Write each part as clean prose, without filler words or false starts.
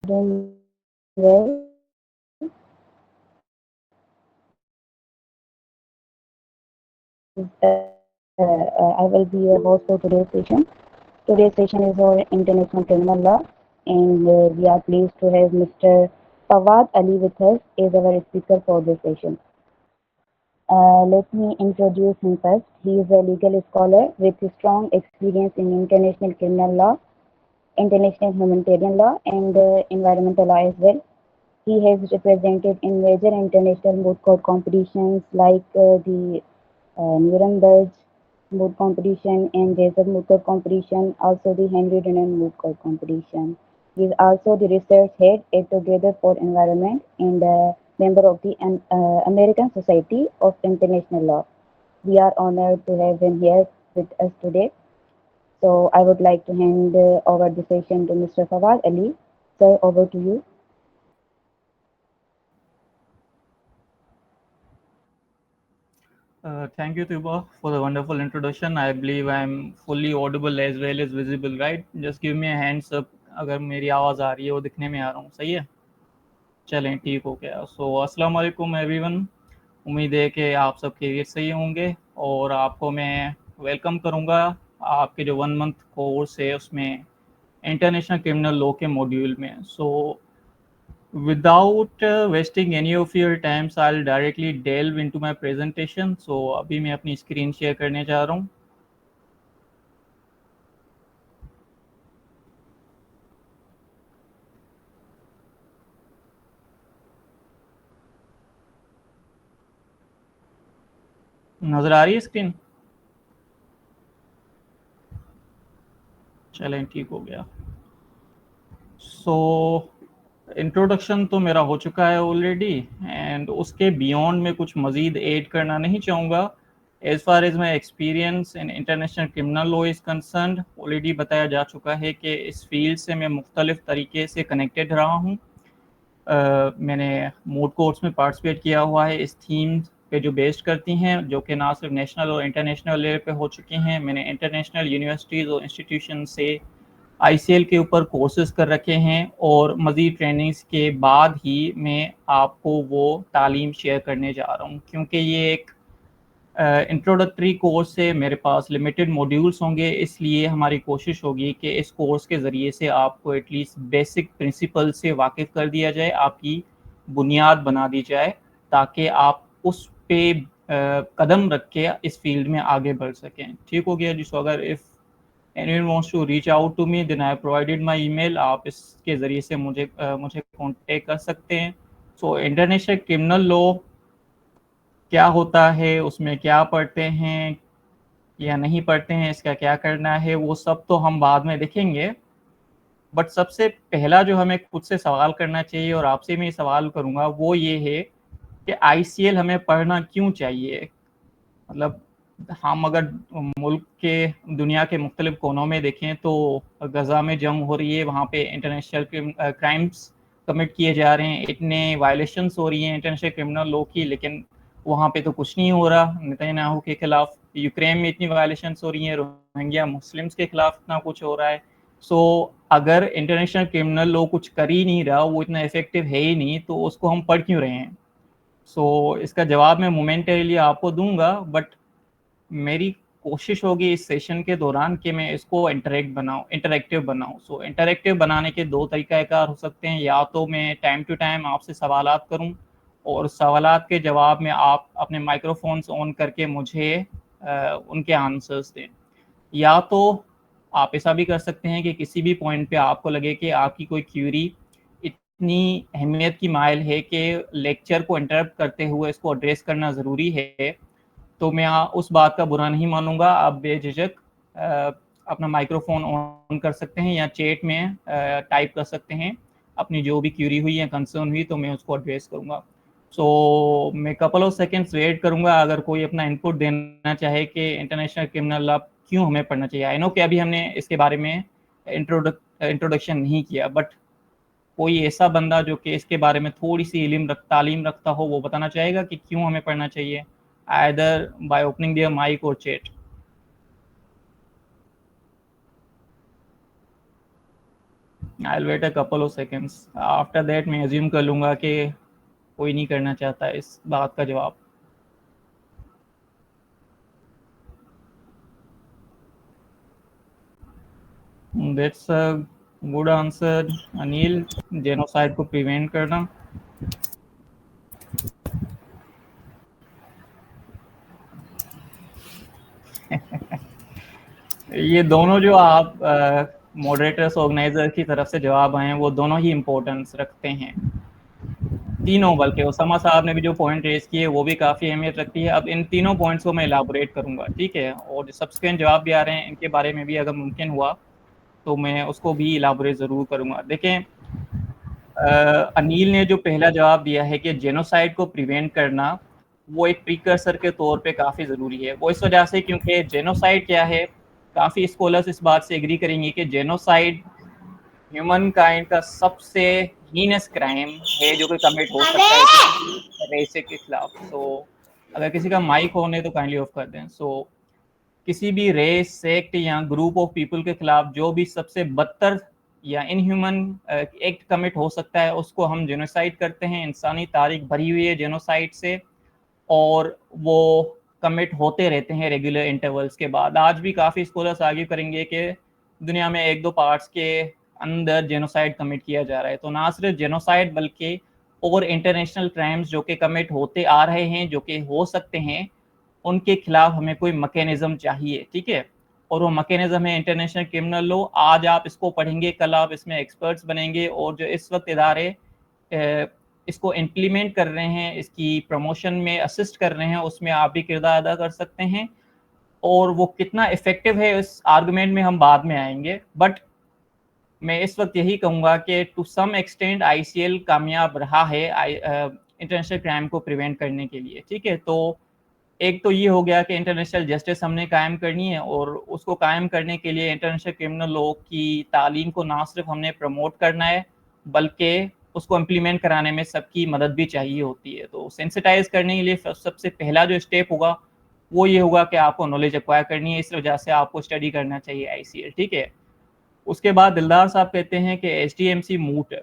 doing well. I will be your host for today's session. Today's session is on international criminal law, and we are pleased to have Mr. Fawad Ali with us as our speaker for this session. Let me introduce him first. He is a legal scholar with strong experience in international criminal law, international humanitarian law, and environmental law as well. He has represented in major international moot court competitions like the Nuremberg moot competition and Desert moot court competition, also the Henry Dunant moot court competition. He is also the research head at Together for Environment and a member of the American Society of International Law. We are honored to have him here with us today. So I would like to hand over the session to Mr. Fawad Ali. Sir, over to you. Thank you, Tuba, for the wonderful introduction. I believe I'm fully audible as well as visible, right? Just give me a hands up अगर मेरी आवाज़ आ रही है वो दिखने में आ रहा हूँ सही है चलें ठीक हो गया अस्सलाम वालेकुम एवरीवन उम्मीद है कि आप सब खैरियत से ही होंगे और आपको मैं वेलकम करूँगा आपके जो 1 मंथ कोर्स है उसमें इंटरनेशनल क्रिमिनल लॉ के मॉड्यूल में without wasting any of your time, so I'll directly delve into my presentation. So अभी मैं अपनी स्क्रीन शेयर करने जा रहा हूँ नज़र आ रही है स्क्रीन चलें ठीक हो गया सो इंट्रोडक्शन तो मेरा हो चुका है ऑलरेडी एंड उसके बियॉन्ड में कुछ मज़ीद ऐड करना नहीं चाहूँगा as far as my experience in international criminal law is concern already बताया जा चुका है कि इस फील्ड से मैं मुख्तलिफ़ तरीके से कनेक्टेड रहा हूँ मैंने मोड कोर्स में पार्टिसिपेट किया हुआ है इस थीम पे जो बेस्ड करती हैं जो कि ना सिर्फ नेशनल और इंटरनेशनल लेवल पे हो चुकी हैं मैंने इंटरनेशनल यूनिवर्सिटीज़ और इंस्टीट्यूशन से आईसीएल के ऊपर कोर्सेज कर रखे हैं और मज़ीद ट्रेनिंग्स के बाद ही मैं आपको वो तालीम शेयर करने जा रहा हूँ क्योंकि ये एक इंट्रोडक्टरी कोर्स से मेरे पास लिमिटेड मॉड्यूल्स होंगे इसलिए हमारी कोशिश होगी कि इस कोर्स के ज़रिए से आपको एटलीस्ट बेसिक प्रिंसिपल से वाकिफ़ कर दिया जाए आपकी बुनियाद बना दी जाए ताकि आप उस पे कदम रख के इस फील्ड में आगे बढ़ सकें ठीक हो गया जी सो अगर if anyone wants to reach out to me then I have provided my email आप इसके ज़रिए से मुझे कांटेक्ट कर सकते हैं सो इंटरनेशनल क्रिमिनल लॉ क्या होता है उसमें क्या पढ़ते हैं या नहीं पढ़ते हैं इसका क्या करना है वो सब तो हम बाद में देखेंगे बट सबसे पहला जो हमें खुद से सवाल करना चाहिए और आपसे मैं सवाल करूँगा वो ये है कि आईसीएल हमें पढ़ना क्यों चाहिए मतलब हम अगर मुल्क के दुनिया के मुख्तलिफ कोनों में देखें तो गज़ा में जंग हो रही है वहाँ पे इंटरनेशनल क्राइम्स कमिट किए जा रहे हैं इतने वायलेशंस हो रही हैं इंटरनेशनल क्रिमिनल लॉ की लेकिन वहाँ पे तो कुछ नहीं हो रहा नेतन्याहू के खिलाफ यूक्रेन में इतनी वायलेशंस हो रही हैं रोहिंग्या मुस्लिम्स के खिलाफ इतना कुछ हो रहा है सो अगर इंटरनेशनल क्रिमिनल लॉ कुछ कर ही नहीं रहा वो इतना इफेक्टिव है ही नहीं तो उसको हम पढ़ क्यों रहे हैं इसका जवाब मैं मोमेंटरीली आपको दूंगा बट मेरी कोशिश होगी इस सेशन के दौरान कि मैं इसको इंटरेक्टिव बनाऊं इंटरेक्टिव बनाने के दो तरीक़ाकार हो सकते हैं या तो मैं टाइम टू टाइम आपसे सवालात करूं और सवालात के जवाब में आप अपने माइक्रोफोन्स ऑन करके मुझे उनके आंसर्स दें या तो आप ऐसा भी कर सकते हैं कि किसी भी पॉइंट पे आपको लगे कि आपकी कोई क्यूरी इतनी अहमियत की माइल है कि लेक्चर को इंटरप्ट करते हुए इसको एड्रेस करना ज़रूरी है तो मैं उस बात का बुरा नहीं मानूंगा आप बेझिझक अपना माइक्रोफोन ऑन कर सकते हैं या चैट में टाइप कर सकते हैं अपनी जो भी क्यूरी हुई या कंसर्न हुई तो मैं उसको एड्रेस करूंगा मैं कपल ऑफ सेकेंड्स वेट करूंगा अगर कोई अपना इनपुट देना चाहे कि इंटरनेशनल क्रिमिनल लॉ क्यों हमें पढ़ना चाहिए आई नो कि अभी हमने इसके बारे में इंट्रोडक्शन नहीं किया बट कोई ऐसा बंदा जो कि इसके बारे में थोड़ी सी तालीम रखता हो वो बताना चाहेगा कि क्यों हमें पढ़ना चाहिए either by opening their mic और chat I will wait a couple of seconds. After that मैं अज्यूम कर लूँगा कि कोई नहीं करना चाहता इस बात का जवाब। That's a good answer Anil, genocide को प्रिवेंट करना। ये दोनों जो आप मॉडरेटर्स ऑर्गेनाइजर की तरफ से जवाब आए हैं वो दोनों ही इम्पोर्टेंस रखते हैं, तीनों, बल्कि ओसामा साहब ने भी जो पॉइंट रेज किए वो भी काफ़ी अहमियत रखती है। अब इन तीनों पॉइंट्स को मैं इलाबोरेट करूंगा, ठीक है, और जो सब्सिक्वेंट जवाब भी आ रहे हैं इनके बारे में भी अगर मुमकिन हुआ तो मैं उसको भी इलाबोरेट ज़रूर करूंगा। देखें, अनिल ने जो पहला जवाब दिया है कि जेनोसाइड को प्रिवेंट करना, वो एक प्रीकर्सर के तौर पे काफ़ी ज़रूरी है। वो इस वजह से क्योंकि जेनोसाइड क्या है, काफ़ी स्कॉलर्स इस बात से एग्री करेंगे कि जेनोसाइड ह्यूमन काइंड का सबसे हीनस क्राइम है जो कि कमिट हो सकता है किसी रेस के खिलाफ। सो अगर किसी का माइक ऑन है तो काइंडली ऑफ कर दें। सो किसी भी रेस, सेक्ट या ग्रुप ऑफ पीपल के खिलाफ जो भी सबसे बदतर या इनह्यूमन एक्ट कमिट हो सकता है उसको हम जेनोसाइड करते हैं। इंसानी तारीख भरी हुई है जेनोसाइड से, और वो कमिट होते रहते हैं रेगुलर इंटरवल्स के बाद। आज भी काफ़ी स्कॉलर्स आर्ग्यू करेंगे कि दुनिया में एक दो पार्ट्स के अंदर जेनोसाइड कमिट किया जा रहा है। तो ना सिर्फ जेनोसाइड बल्कि और इंटरनेशनल क्राइम्स जो कि कमिट होते आ रहे हैं, जो कि हो सकते हैं, उनके खिलाफ हमें कोई मैकेनिज्म चाहिए, ठीक है। और वो मैकेनिज्म है इंटरनेशनल क्रिमिनल लॉ। आज आप इसको पढ़ेंगे, कल आप इसमें एक्सपर्ट्स बनेंगे, और जो इस वक्त इदारे इसको इम्प्लीमेंट कर रहे हैं, इसकी प्रमोशन में असिस्ट कर रहे हैं, उसमें आप भी किरदार अदा कर सकते हैं। और वो कितना इफेक्टिव है इस आर्गुमेंट में हम बाद में आएंगे, बट मैं इस वक्त यही कहूँगा कि टू सम एक्सटेंट आईसीएल कामयाब रहा है इंटरनेशनल क्राइम को प्रिवेंट करने के लिए, ठीक है। तो एक तो ये हो गया कि इंटरनेशनल जस्टिस हमने कायम करनी है, और उसको कायम करने के लिए इंटरनेशनल क्रिमिनल लॉ की तालीम को ना सिर्फ हमने प्रमोट करना है बल्कि उसको इम्प्लीमेंट कराने में सबकी मदद भी चाहिए होती है। तो सेंसिटाइज करने के लिए सबसे पहला जो स्टेप होगा वो ये होगा कि आपको नॉलेज एक्वायर करनी है। इस वजह से आपको स्टडी करना चाहिए आईसीएल, ठीक है। उसके बाद दिलदार साहब कहते हैं कि एचडीएमसी मूट है।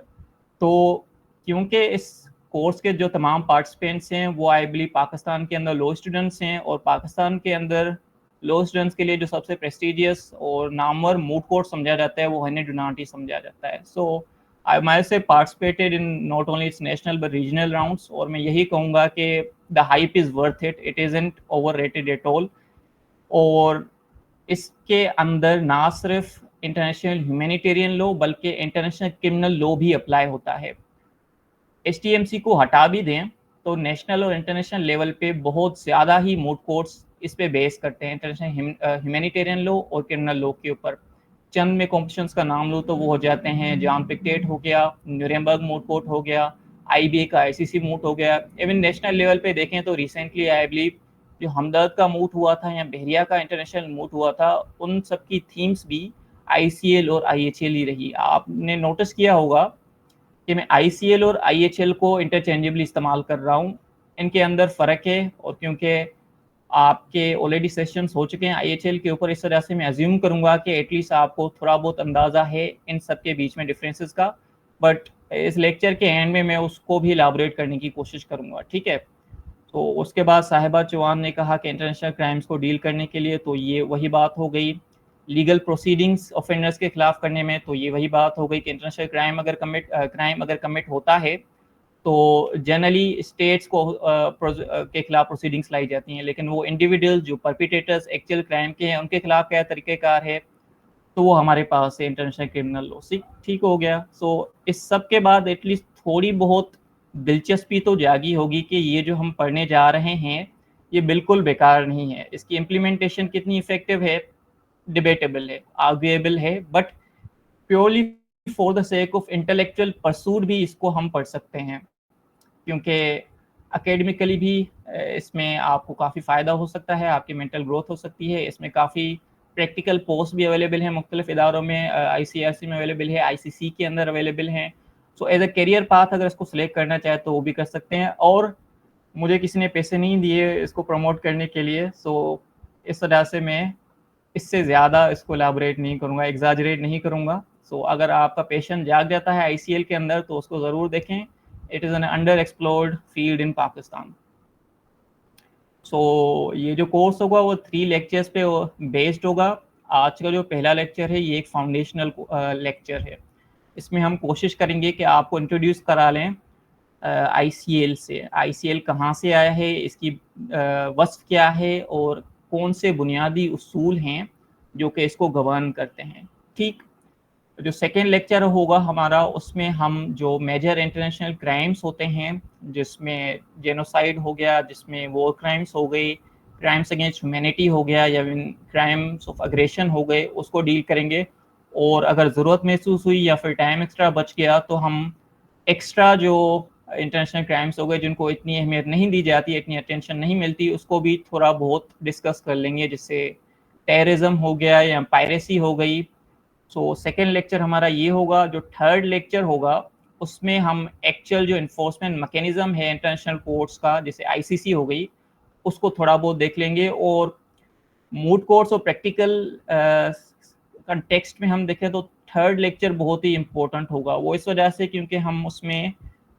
तो क्योंकि इस कोर्स के जो तमाम पार्टिसिपेंट्स हैं वो आई बिलीव पाकिस्तान के अंदर लॉ स्टूडेंट्स हैं, और पाकिस्तान के अंदर लॉ स्टूडेंट्स के लिए जो सबसे प्रेस्टिजियस और नामवर मूट कोर्ट समझा जाता है वो हनी डुनाटी समझा जाता है। सो आई माई से participated in not only it's national but regional rounds, और मैं यही कहूँगा कि the hype is worth it, it isn't over rated at all. और इसके अंदर ना सिर्फ इंटरनेशनल ह्यूमैनिटेरियन लॉ बल्कि इंटरनेशनल क्रिमिनल लॉ भी अप्लाई होता है। एचटीएमसी को हटा भी दें तो नेशनल और इंटरनेशनल लेवल पे बहुत ज़्यादा ही मूट कोर्ट्स इस पे बेस करते हैं, इंटरनेशनल ह्यूमैनिटेरियन लॉ और क्रिमिनल लॉ के ऊपर। चंद में कॉम्पिटिशन्स का नाम लो तो वो हो जाते हैं, जॉन पिक्टेट हो गया, न्यूरेमबर्ग मूट कोर्ट हो गया, आईबीए का आईसीसी मूट हो गया। इवन नेशनल लेवल पे देखें तो रिसेंटली आई बिलीव जो हमदर्द का मूट हुआ था या बहरिया का इंटरनेशनल मूट हुआ था, उन सब की थीम्स भी आईसीएल और आईएचएल ही रही। आपने नोटिस किया होगा कि मैं आईसीएल और आईएचएल को इंटरचेंजेबली इस्तेमाल कर रहा हूँ, इनके अंदर फ़र्क है। और क्योंकि आपके ऑलरेडी सेशंस हो चुके हैं आईएचएल के ऊपर, इस वजह से मैं अज्यूम करूंगा कि एटलीस्ट आपको थोड़ा बहुत अंदाज़ा है इन सब के बीच में डिफरेंसेस का। बट इस लेक्चर के एंड में मैं उसको भी इलाबोरेट करने की कोशिश करूंगा, ठीक है। तो उसके बाद साहिबा चौहान ने कहा कि इंटरनेशनल क्राइम्स को डील करने के लिए, तो ये वही बात हो गई। लीगल प्रोसीडिंग्स ऑफेंडर्स के खिलाफ करने में, तो ये वही बात हो गई कि इंटरनेशनल क्राइम अगर कमिट होता है तो जनरली स्टेट्स को के खिलाफ प्रोसीडिंग्स लाई जाती हैं, लेकिन वो इंडिविजुअल जो परपिटेटर्स एक्चुअल क्राइम के हैं उनके खिलाफ क्या तरीक़ेकार है, तो वो हमारे पास है इंटरनेशनल क्रिमिनल लॉ। ठीक हो गया। सो इस सब के बाद एटलीस्ट थोड़ी बहुत दिलचस्पी तो जागी होगी कि ये जो हम पढ़ने जा रहे हैं ये बिल्कुल बेकार नहीं है। इसकी इम्प्लीमेंटेशन कितनी इफेक्टिव है डिबेटेबल है, आर्ग्यूएबल है, but purely for the sake of intellectual pursuit भी इसको हम पढ़ सकते हैं, क्योंकि एकेडमिकली भी इसमें आपको काफ़ी फ़ायदा हो सकता है, आपकी मेंटल ग्रोथ हो सकती है। इसमें काफ़ी प्रैक्टिकल पोस्ट भी अवेलेबल हैं मुख्तलिफ इदारों में, आईसीआरसी में अवेलेबल है, आईसीसी के अंदर अवेलेबल हैं। So as a career path अगर इसको सिलेक्ट करना चाहे तो वो भी कर सकते हैं। और मुझे किसी ने पैसे नहीं दिए इसको प्रमोट करने के लिए, सो इस वजह से मैं इससे ज़्यादा इसको एलाबोरेट नहीं करूँगा, एग्जाजरेट नहीं करूँगा। सो अगर आपका पेशेंट जाग जाता है ICL के अंदर तो उसको ज़रूर देखें। It is an under explored field in Pakistan. So ये जो कोर्स होगा वो 3 लेक्चर्स पे बेस्ड होगा। आज का जो पहला लेक्चर है ये एक फाउंडेशनल लेक्चर है। इसमें हम कोशिश करेंगे कि आपको इंट्रोड्यूस करा लें ICL से। ICL कहाँ से आया है, इसकी वस्फ़ क्या है और कौन से बुनियादी उसूल हैं जो कि इसको गवर्न करते हैं। ठीक, जो सेकेंड लेक्चर होगा हमारा उसमें हम जो मेजर इंटरनेशनल क्राइम्स होते हैं, जिसमें जेनोसाइड हो गया, जिसमें वॉर क्राइम्स हो गई, क्राइम्स अगेंस्ट ह्यूमैनिटी हो गया या क्राइम्स ऑफ अग्रेशन हो गए, उसको डील करेंगे। और अगर ज़रूरत महसूस हुई या फिर टाइम एक्स्ट्रा बच गया तो हम एक्स्ट्रा जो इंटरनेशनल क्राइम्स हो गए जिनको इतनी अहमियत नहीं दी जाती, इतनी अटेंशन नहीं मिलती, उसको भी थोड़ा बहुत डिस्कस कर लेंगे, जैसे टेररिज्म हो गया या पायरेसी हो गई। सो सेकेंड लेक्चर हमारा ये होगा। जो थर्ड लेक्चर होगा उसमें हम एक्चुअल जो इन्फोर्समेंट मैकेनिज्म है इंटरनेशनल कोर्ट्स का, जैसे ICC हो गई, उसको थोड़ा बहुत देख लेंगे। और मूड कोर्ट्स और प्रैक्टिकल कंटेक्स्ट में हम देखें तो थर्ड लेक्चर बहुत ही इंपॉर्टेंट होगा। वो इस वजह से क्योंकि हम उसमें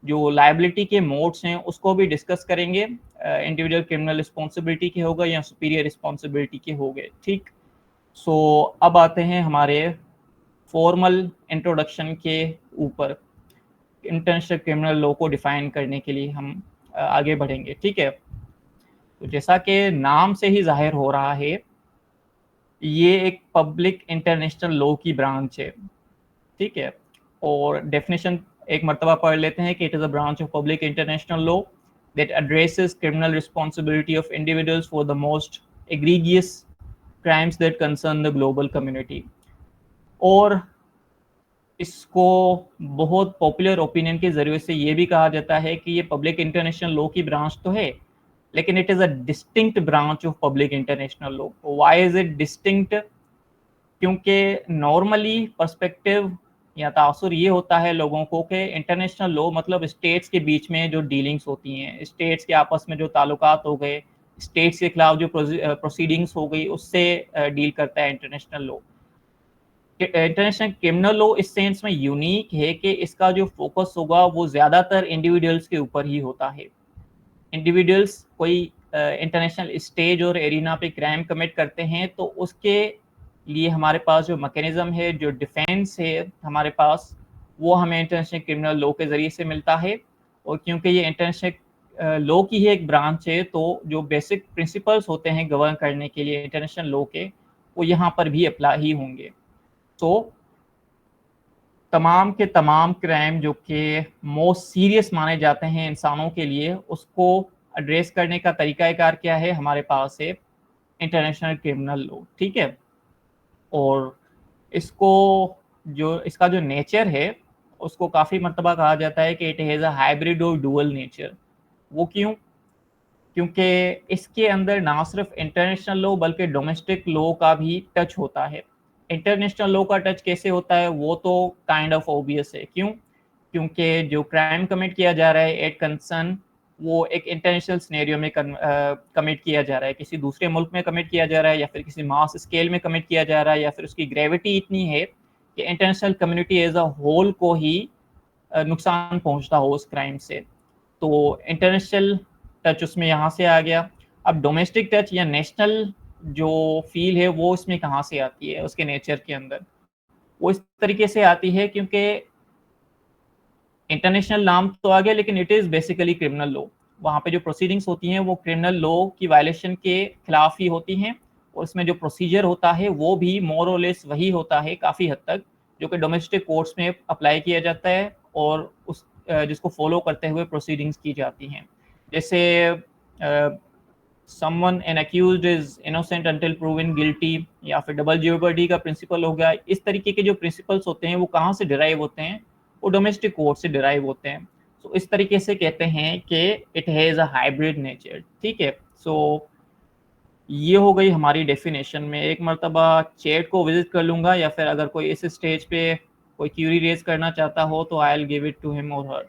जो लायबिलिटी के मोड्स हैं उसको भी डिस्कस करेंगे। इंडिविजुअल क्रिमिनल रिस्पॉन्सिबिलिटी के हो गए या सुपीरियर रिस्पॉन्सिबिलिटी के हो गए। ठीक, सो अब आते हैं हमारे फॉर्मल इंट्रोडक्शन के ऊपर। इंटरनेशनल क्रिमिनल लॉ को डिफाइन करने के लिए हम आगे बढ़ेंगे। ठीक है, तो जैसा कि नाम से ही जाहिर हो रहा है ये एक पब्लिक इंटरनेशनल लॉ की ब्रांच है। ठीक है, और डेफिनेशन एक मर्तबा पढ़ लेते हैं कि it is a branch of public international law that addresses criminal responsibility of individuals for the most egregious crimes that concern the global community। और इसको बहुत पॉपुलर ओपिनियन के ज़रिए से ये भी कहा जाता है कि ये पब्लिक इंटरनेशनल लॉ की ब्रांच तो है, लेकिन it is a distinct branch of public international law. Why is it distinct? क्योंकि नॉर्मली पर्सपेक्टिव या तासुर ये होता है लोगों को कि इंटरनेशनल लॉ मतलब स्टेट्स के बीच में जो डीलिंग्स होती हैं, स्टेट्स के आपस में जो ताल्लुकात हो गए, स्टेट्स के खिलाफ जो प्रोसीडिंग्स हो गई, उससे डील करता है international law. International criminal law इस सेंस में यूनिक है कि इसका जो फोकस होगा वो ज़्यादातर इंडिविजुअल्स के ऊपर ही होता है। इंडिविजुअल्स कोई इंटरनेशनल स्टेज और एरिना पे क्राइम कमिट करते हैं तो उसके लिए हमारे पास जो मैकेनिज्म है, जो डिफेंस है हमारे पास, वो हमें इंटरनेशनल क्रिमिनल लॉ के ज़रिए से मिलता है। और क्योंकि ये इंटरनेशनल लॉ की ही एक ब्रांच है तो जो बेसिक प्रिंसिपल्स होते हैं गवर्न करने के लिए इंटरनेशनल लॉ के, वो यहाँ पर भी अप्लाई ही होंगे। तो तमाम के तमाम क्राइम जो कि मोस्ट सीरियस माने जाते हैं इंसानों के लिए, उसको एड्रेस करने का तरीक़ाकार क्या है? हमारे पास है इंटरनेशनल क्रिमिनल लॉ। ठीक है, और इसको जो इसका जो नेचर है उसको काफ़ी मर्तबा कहा जाता है कि इट हैज़ अ हाइब्रिड और डुअल नेचर। वो क्यों? क्योंकि इसके अंदर ना सिर्फ इंटरनेशनल लॉ बल्कि डोमेस्टिक लॉ का भी टच होता है। इंटरनेशनल लॉ का टच कैसे होता है वो तो काइंड ऑफ ऑब्वियस है। क्यों? क्योंकि जो क्राइम कमिट किया जा रहा है एट कंसर्न, वो एक इंटरनेशनल सिनेरियो में कमिट किया जा रहा है, किसी दूसरे मुल्क में कमिट किया जा रहा है या फिर किसी मास स्केल में कमिट किया जा रहा है, या फिर उसकी ग्रेविटी इतनी है कि international community as a whole को ही नुकसान पहुंचता हो उस क्राइम से। तो इंटरनेशनल टच उसमें यहाँ से आ गया। अब डोमेस्टिक टच या नेशनल जो फील है वो इसमें कहाँ से आती है उसके नेचर के अंदर? वो इस तरीके से आती है क्योंकि इंटरनेशनल नाम तो आ गया लेकिन it is basically criminal law. वहाँ पे जो प्रोसीडिंग्स होती हैं वो क्रिमिनल लॉ की वायलेशन के खिलाफ ही होती हैं, और उसमें जो प्रोसीजर होता है वो भी मोर और लेस वही होता है काफ़ी हद तक, जो कि डोमेस्टिक कोर्ट्स में अप्लाई किया जाता है और उस जिसको फॉलो करते हुए प्रोसीडिंग्स की जाती हैं। जैसे someone an accused is innocent until proven guilty, या फिर डबल जेओपर्डी का प्रिंसिपल हो गया। इस तरीके के जो प्रिंसिपल्स होते हैं वो कहाँ से डिराइव होते हैं? वो डोमेस्टिक कोर्ट से डिराइव होते हैं। तो इस तरीके से कहते हैं कि it has a hybrid nature. ठीक है, सो ये हो गई हमारी डेफिनेशन में। एक मर्तबा चैट को विजिट कर लूँगा, या फिर अगर कोई इस स्टेज पे कोई क्यूरी रेज करना चाहता हो तो I will give it to him और her.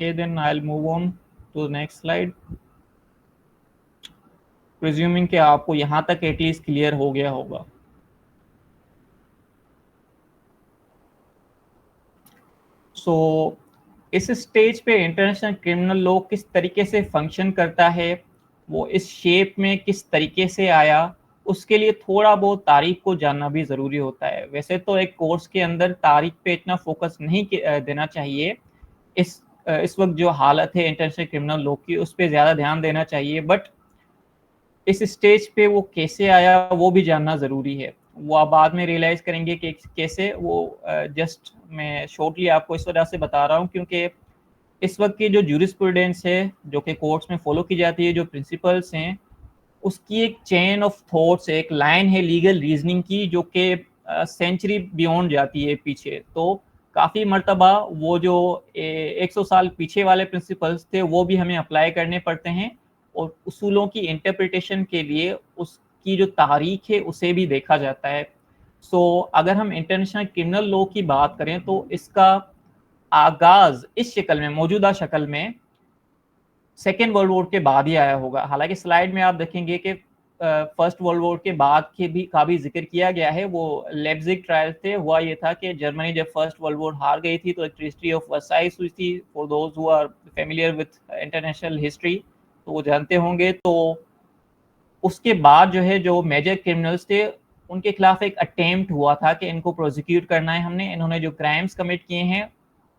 Okay, then I'll move on to the next slide. Presuming कि आपको यहाँ तक एटलीस्ट क्लियर हो गया होगा. सो इस स्टेज पे इंटरनेशनल क्रिमिनल लॉ किस तरीके से फंक्शन करता है, वो इस शेप में किस तरीके से आया, उसके लिए थोड़ा बहुत तारीख को जानना भी ज़रूरी होता है. वैसे तो एक कोर्स के अंदर तारीख पे इतना फोकस नहीं देना चाहिए. इस वक्त जो हालत है इंटरनेशनल क्रिमिनल लॉ की, उस पर ज़्यादा ध्यान देना चाहिए. बट इस स्टेज पे वो कैसे आया वो भी जानना ज़रूरी है. वो आप बाद में रियलाइज करेंगे कि कैसे. वो जस्ट मैं शॉर्टली आपको इस वजह से बता रहा हूँ क्योंकि इस वक्त की जो जूरिस्प्रूडेंस है, जो कि कोर्ट्स में फॉलो की जाती है, जो प्रिंसिपल्स हैं, उसकी एक चेन ऑफ थॉट्स, एक लाइन है लीगल रीजनिंग की जो कि सेंचुरी बियॉन्ड जाती है पीछे. तो काफ़ी मर्तबा वो जो 100 साल पीछे वाले प्रिंसिपल्स थे वो भी हमें अप्लाई करने पड़ते हैं, और उसूलों की इंटरप्रिटेशन के लिए उसकी जो तारीख है उसे भी देखा जाता है. अगर हम इंटरनेशनल क्रिमिनल लॉ की बात करें तो इसका आगाज इस शक्ल में, मौजूदा शक्ल में, सेकेंड वर्ल्ड वॉर के बाद ही आया होगा. हालांकि स्लाइड में आप देखेंगे कि फर्स्ट वर्ल्ड वॉर के बाद के भी का भी जिक्र किया गया है. वो लेप्जिग ट्रायल थे. हुआ ये था कि जर्मनी जब फर्स्ट वर्ल्ड वॉर हार गई थी तो एक ट्रिस्ट्री ऑफ वर्साइस हुई थी. For those who are familiar with international history तो वो जानते होंगे. तो उसके बाद जो है, जो मेजर क्रिमिनल्स थे उनके खिलाफ एक अटेम्प्ट हुआ था कि इनको प्रोसिक्यूट करना है हमने, इन्होंने जो क्राइम्स कमिट किए हैं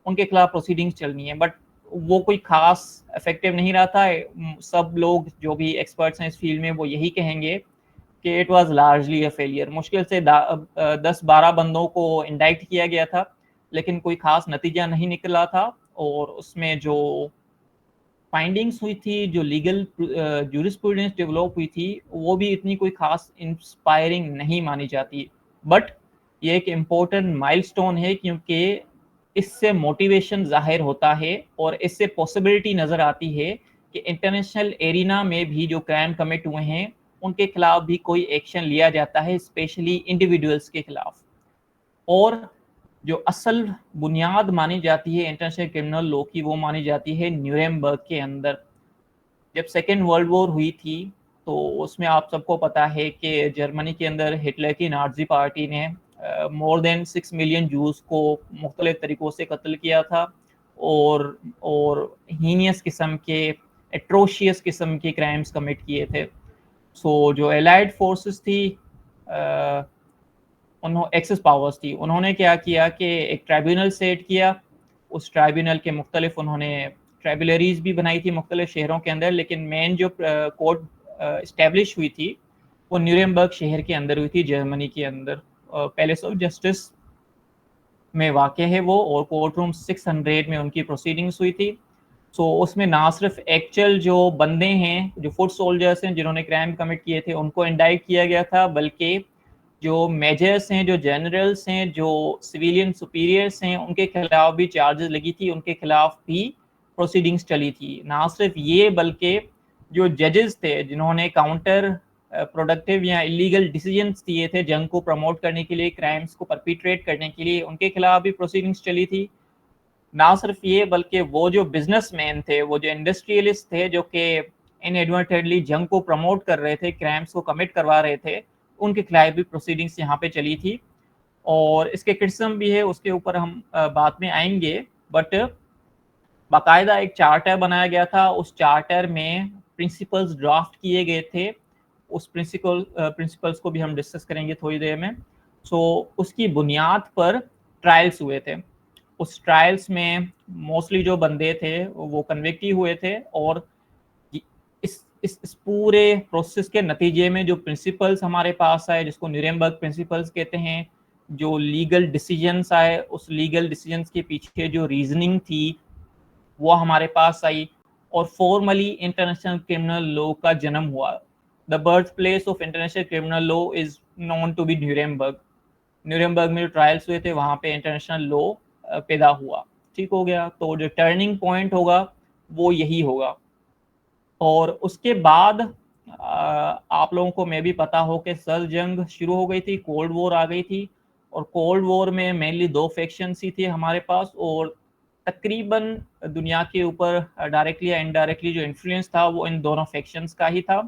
उनके खिलाफ प्रोसीडिंग्स चलनी है. बट वो कोई खास इफेक्टिव नहीं रहा था. सब लोग जो भी एक्सपर्ट्स हैं इस फील्ड में वो यही कहेंगे कि it was largely a failure. मुश्किल से 10-12 बंदों को इंडाइक्ट किया गया था, लेकिन कोई खास नतीजा नहीं निकला था. और उसमें जो फाइंडिंग्स हुई थी, जो लीगल जूरिस्प्रूडेंस डेवलप हुई थी, वो भी इतनी कोई खास इंस्पायरिंग नहीं मानी जाती. बट ये एक इम्पोर्टेंट माइलस्टोन है क्योंकि इससे मोटिवेशन जाहिर होता है और इससे पॉसिबिलिटी नज़र आती है कि इंटरनेशनल एरिना में भी जो क्राइम कमिट हुए हैं उनके खिलाफ भी कोई एक्शन लिया जाता है, स्पेशली इंडिविजुअल्स के खिलाफ. और जो असल बुनियाद मानी जाती है इंटरनेशनल क्रिमिनल लॉ की, वो मानी जाती है न्यूरेमबर्ग के अंदर. जब सेकेंड वर्ल्ड वॉर हुई थी तो उसमें आप सबको पता है कि जर्मनी के अंदर हिटलर की नाजी पार्टी ने मोर देन 6 मिलियन जूस को मुख्तलिफ तरीक़ों से कत्ल किया था, और हीनियस किस्म के, एट्रोशियस किस्म के क्राइम्स कमिट किए थे. जो एलाइड फोर्सेस थी, उन्होंने एक्सेस पावर्स थी, उन्होंने क्या किया कि एक ट्राइब्यूनल सेट किया. उस ट्राइब्यूनल के मुख्तलिफ उन्होंने ट्राइबुलरीज भी बनाई थी मुख्तलिफ शहरों के अंदर, लेकिन मेन जो कोर्ट इस्टेब्लिश हुई थी वो न्यूरेमबर्ग शहर के अंदर हुई थी, जर्मनी के अंदर. पैलेस ऑफ जस्टिस में वाक़ है वो, और कोर्ट रूम 600 में उनकी प्रोसीडिंग्स हुई थी. उसमें ना सिर्फ एक्चुअल जो बंदे हैं, जो फुट सोल्जर्स हैं जिन्होंने क्राइम कमिट किए थे, उनको इंडाइट किया गया था, बल्कि जो मेजर्स हैं, जो जनरल्स हैं, जो सिविलियन सुपीरियर्स हैं, उनके खिलाफ भी चार्जेस लगी थी, उनके खिलाफ भी प्रोसीडिंग्स चली थी. ना सिर्फ ये, बल्कि जो जजेस थे जिन्होंने काउंटर प्रोडक्टिव या इलीगल डिसीजंस दिए थे जंग को प्रमोट करने के लिए, क्राइम्स को परपिट्रेट करने के लिए, उनके खिलाफ भी प्रोसीडिंग्स चली थी. ना सिर्फ ये, बल्कि वो जो बिजनेसमैन थे, वो जो इंडस्ट्रियलिस्ट थे, जो कि इनएडवर्टेडली जंग को प्रमोट कर रहे थे, क्राइम्स को कमिट करवा रहे थे, उनके खिलाफ भी प्रोसीडिंग्स यहाँ पे चली थी. और इसके क्रिटिसिज्म भी है, उसके ऊपर हम बाद में आएंगे. बट बाकायदा एक चार्टर बनाया गया था, उस चार्टर में प्रिंसिपल्स ड्राफ्ट किए गए थे. उस प्रिंसिपल्स को भी हम डिस्कस करेंगे थोड़ी देर में. उसकी बुनियाद पर ट्रायल्स हुए थे. उस ट्रायल्स में मोस्टली जो बंदे थे वो कन्विक्ट ही हुए थे. और इस पूरे प्रोसेस के नतीजे में जो प्रिंसिपल्स हमारे पास आए, जिसको न्यूरेमबर्ग प्रिंसिपल्स कहते हैं, जो लीगल डिसीजंस आए, उस लीगल डिसीजंस के पीछे जो रीजनिंग थी वो हमारे पास आई, और फॉर्मली इंटरनेशनल क्रिमिनल लॉ का जन्म हुआ. The birth place of international criminal law is known to be Nuremberg. Nuremberg में जो ट्रायल्स हुए थे वहाँ पे इंटरनेशनल लॉ पैदा हुआ. ठीक हो गया. तो जो टर्निंग पॉइंट होगा वो यही होगा. और उसके बाद आप लोगों को मैं भी पता हो कि सर्द जंग शुरू हो गई थी, कोल्ड वॉर आ गई थी. और कोल्ड वॉर में मेनली दो फैक्शंस ही थे हमारे पास, और तकरीबन दुनिया के ऊपर डायरेक्टली या इनडायरेक्टली जो इन्फ्लुएंस था वो इन दोनों फैक्शंस का ही था।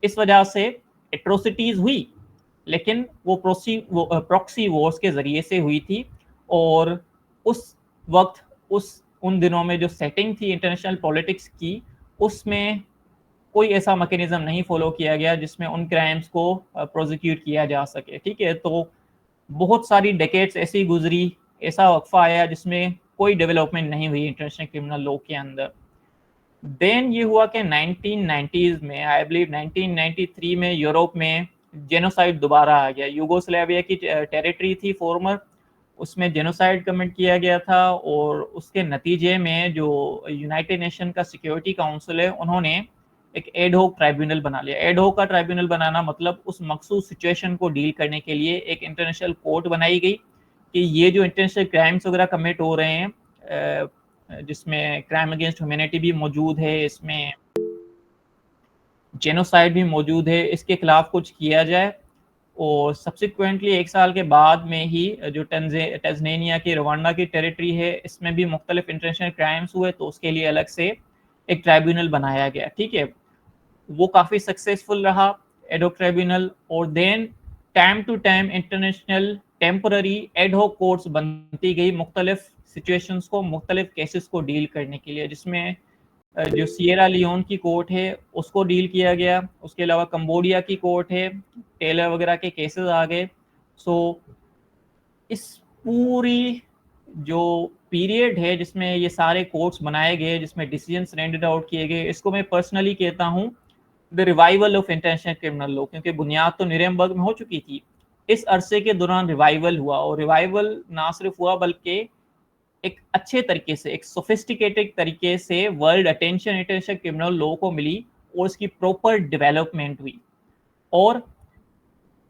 इस वजह से एट्रोसिटीज हुई, लेकिन वो प्रॉक्सी वॉर्स के ज़रिए से हुई थी। और उस वक्त उन दिनों में जो सेटिंग थी इंटरनेशनल पॉलिटिक्स की, उसमें कोई ऐसा मैकेनिज्म नहीं फॉलो किया गया जिसमें उन क्राइम्स को प्रोसिक्यूट किया जा सके। ठीक है, तो बहुत सारी डेकेड्स ऐसी गुजरी, ऐसा वक्फा आया जिसमें कोई डेवलपमेंट नहीं हुई इंटरनेशनल क्रिमिनल लॉ के अंदर। देन ये हुआ कि 1990s में, आई बिलीव 1993 में, यूरोप में जेनोसाइड दोबारा आ गया। यूगोस्लाविया की टेरिटरी थी फॉर्मर, उसमें जेनोसाइड कमिट किया गया था। और उसके नतीजे में जो यूनाइटेड नेशन का सिक्योरिटी काउंसिल है, उन्होंने एक एडहोक ट्राइब्यूनल बना लिया। एडहोक का ट्राइब्यूनल बनाना मतलब उस मखसूस सिचुएशन को डील करने के लिए एक इंटरनेशनल कोर्ट बनाई गई कि ये जो इंटरनेशनल क्राइम्स वगैरह कमिट हो रहे हैं, जिसमें क्राइम अगेंस्ट ह्यूमैनिटी भी मौजूद है, इसमें जेनोसाइड भी मौजूद है, इसके खिलाफ कुछ किया जाए। और सब्सिक्वेंटली 1 साल के बाद में ही जो टंजानिया की रवांडा की टेरिटरी है, इसमें भी मुख्तलिफ इंटरनेशनल क्राइम्स हुए, तो उसके लिए अलग से एक ट्राइब्यूनल बनाया गया। ठीक है, वो काफ़ी सक्सेसफुल रहा एडहोक ट्राइब्यूनल। और then time to time international temporary ad hoc courts बनती गई मुख्तलिफ सिचुएशंस को, मुख्तलिफ केसेस को डील करने के लिए, जिसमें जो सियरा लियोन की कोर्ट है उसको डील किया गया। उसके अलावा कंबोडिया की कोर्ट है, टेलर वगैरह के केसेस आ गए। सो इस पूरी जो पीरियड है जिसमें ये सारे कोर्ट्स बनाए गए, जिसमें डिसीजंस रेंडेड आउट किए गए, इसको मैं पर्सनली कहता हूँ the revival of international criminal law. क्योंकि बुनियाद तो न्यूरेमबर्ग में हो चुकी थी, इस अरसे के दौरान रिवाइवल हुआ। और रिवाइवल ना सिर्फ हुआ बल्कि एक अच्छे तरीके से, एक सोफिस्टिकेटेड तरीके से world attention international criminal law को मिली और इसकी प्रॉपर डेवलपमेंट हुई। और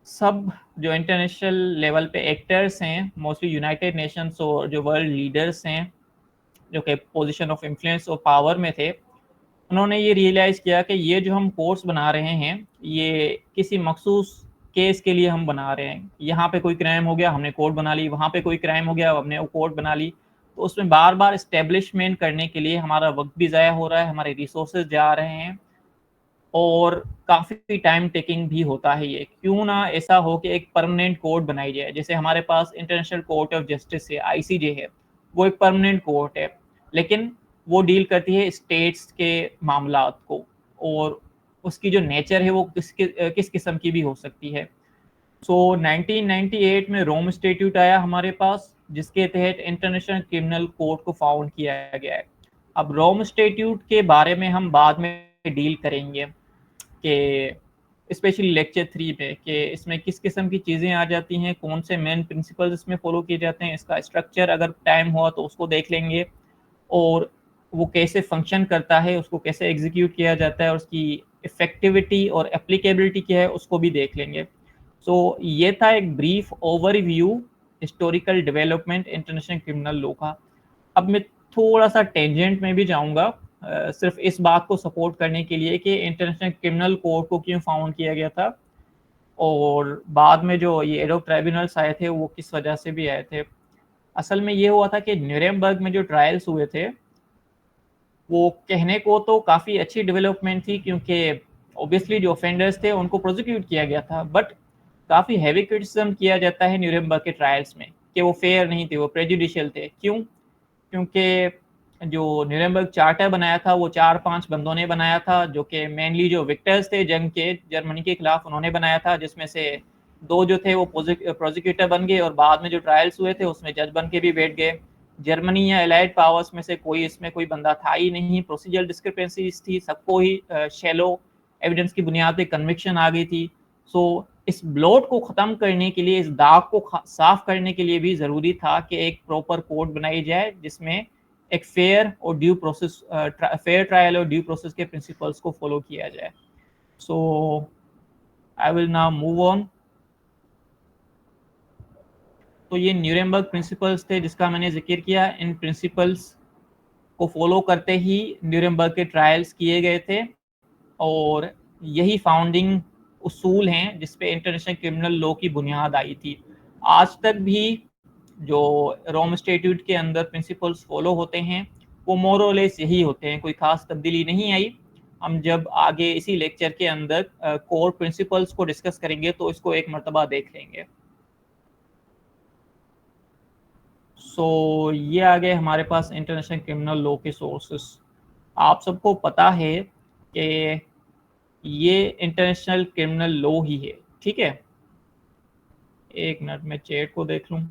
सब जो इंटरनेशनल लेवल पे एक्टर्स हैं, मोस्टली यूनाइटेड नेशंस और जो वर्ल्ड लीडर्स हैं, जो कि पोजीशन ऑफ इन्फ्लुएंस और पावर में थे, उन्होंने ये रियलाइज़ किया कि ये जो हम कोर्स बना रहे हैं, ये किसी मखसूस केस के लिए हम बना रहे हैं। यहाँ पे कोई क्राइम हो गया, हमने कोर्ट बना ली, वहाँ पे कोई क्राइम हो गया, हमने वो कोर्ट बना ली। तो उसमें बार बार इस्टेब्लिशमेंट करने के लिए हमारा वक्त भी ज़ाया हो रहा है, हमारे रिसोर्सेज जा रहे हैं, और काफ़ी टाइम टेकिंग भी होता है। ये क्यों ना ऐसा हो कि एक परमानेंट कोर्ट बनाई जाए। जैसे हमारे पास इंटरनेशनल कोर्ट ऑफ जस्टिस है, आईसीजे है, वो एक परमानेंट कोर्ट है, लेकिन वो डील करती है स्टेट्स के मामलात को, और उसकी जो नेचर है वो किस किस्म की भी हो सकती है। सो 1998 में रोम स्टेट्यूट आया हमारे पास, जिसके तहत इंटरनेशनल क्रिमिनल कोर्ट को फाउंड किया गया है। अब रोम स्टेट्यूट के बारे में हम बाद में डील करेंगे कि स्पेशली लेक्चर 3 में, कि इसमें किस किस्म की चीज़ें आ जाती हैं, कौन से मेन प्रिंसिपल्स इसमें फॉलो किए जाते हैं, इसका स्ट्रक्चर अगर टाइम हुआ तो उसको देख लेंगे, और वो कैसे फंक्शन करता है, उसको कैसे एग्जीक्यूट किया जाता है, और उसकी इफेक्टिविटी और एप्लीकेबिलिटी क्या है, उसको भी देख लेंगे। सो ये था एक brief overview historical development international criminal law का। अब मैं थोड़ा सा टेंजेंट में भी जाऊंगा, सिर्फ इस बात को सपोर्ट करने के लिए कि इंटरनेशनल क्रिमिनल कोर्ट को क्यों फाउंड किया गया था, और बाद में जो ये एडहोक ट्राइब्यूनल्स आए थे वो किस वजह से भी आए थे। असल में ये हुआ था कि न्यूरेमबर्ग में जो ट्रायल्स हुए थे, वो कहने को तो काफ़ी अच्छी डेवलपमेंट थी, क्योंकि ऑब्वियसली जो ऑफेंडर्स थे उनको प्रोसिक्यूट किया गया था, बट काफ़ी हैवी क्रिटिसिज्म किया जाता है न्यूरेमबर्ग के ट्रायल्स में कि वो फेयर नहीं थे, वो प्रेजुडिशियल थे। क्यों? क्योंकि जो न्यूरेमबर्ग चार्टर बनाया था वो 4-5 बंदों ने बनाया था, जो कि मेनली जो विक्टर्स थे जंग के, जर्मनी के खिलाफ, उन्होंने बनाया था, जिसमें से 2 जो थे वो प्रोसिक्यूटर बन गए, और बाद में जो ट्रायल्स हुए थे उसमें जज बन के भी बैठ गए। जर्मनी या एलाइड पावर्स में से कोई बंदा था ही नहीं, प्रोसीजरल डिस्क्रिपेंसीज थी, सबको ही शैलो एविडेंस की बुनियाद पे कन्विक्शन आ गई थी। सो इस ब्लॉट को ख़त्म करने के लिए, इस दाग को साफ करने के लिए भी ज़रूरी था कि एक प्रॉपर कोड बनाई जाए जिसमें एक फेयर और ड्यू प्रोसेस, फेयर ट्रायल और ड्यू प्रोसेस के प्रिंसिपल्स को फॉलो किया जाए। So I will now move on. तो ये न्यूरेमबर्ग प्रिंसिपल्स थे जिसका मैंने जिक्र किया। इन प्रिंसिपल्स को फॉलो करते ही न्यूरेमबर्ग के ट्रायल्स किए गए थे, और यही फाउंडिंग उसूल हैं जिस पे इंटरनेशनल क्रिमिनल लॉ की बुनियाद आई थी। आज तक भी जो रोम स्टैट्यूट के अंदर प्रिंसिपल्स फॉलो होते हैं वो मोर और लेस यही होते हैं, कोई खास तब्दीली नहीं आई। हम जब आगे इसी लेक्चर के अंदर कोर प्रिंसिपल्स को डिस्कस करेंगे तो इसको एक मर्तबा देख लेंगे। सो ये आ गए हमारे पास इंटरनेशनल क्रिमिनल लॉ के सोर्सेस। आप सबको पता है कि ये इंटरनेशनल क्रिमिनल लॉ ही है, ठीक है। एक मिनट में चैट को देख लूं।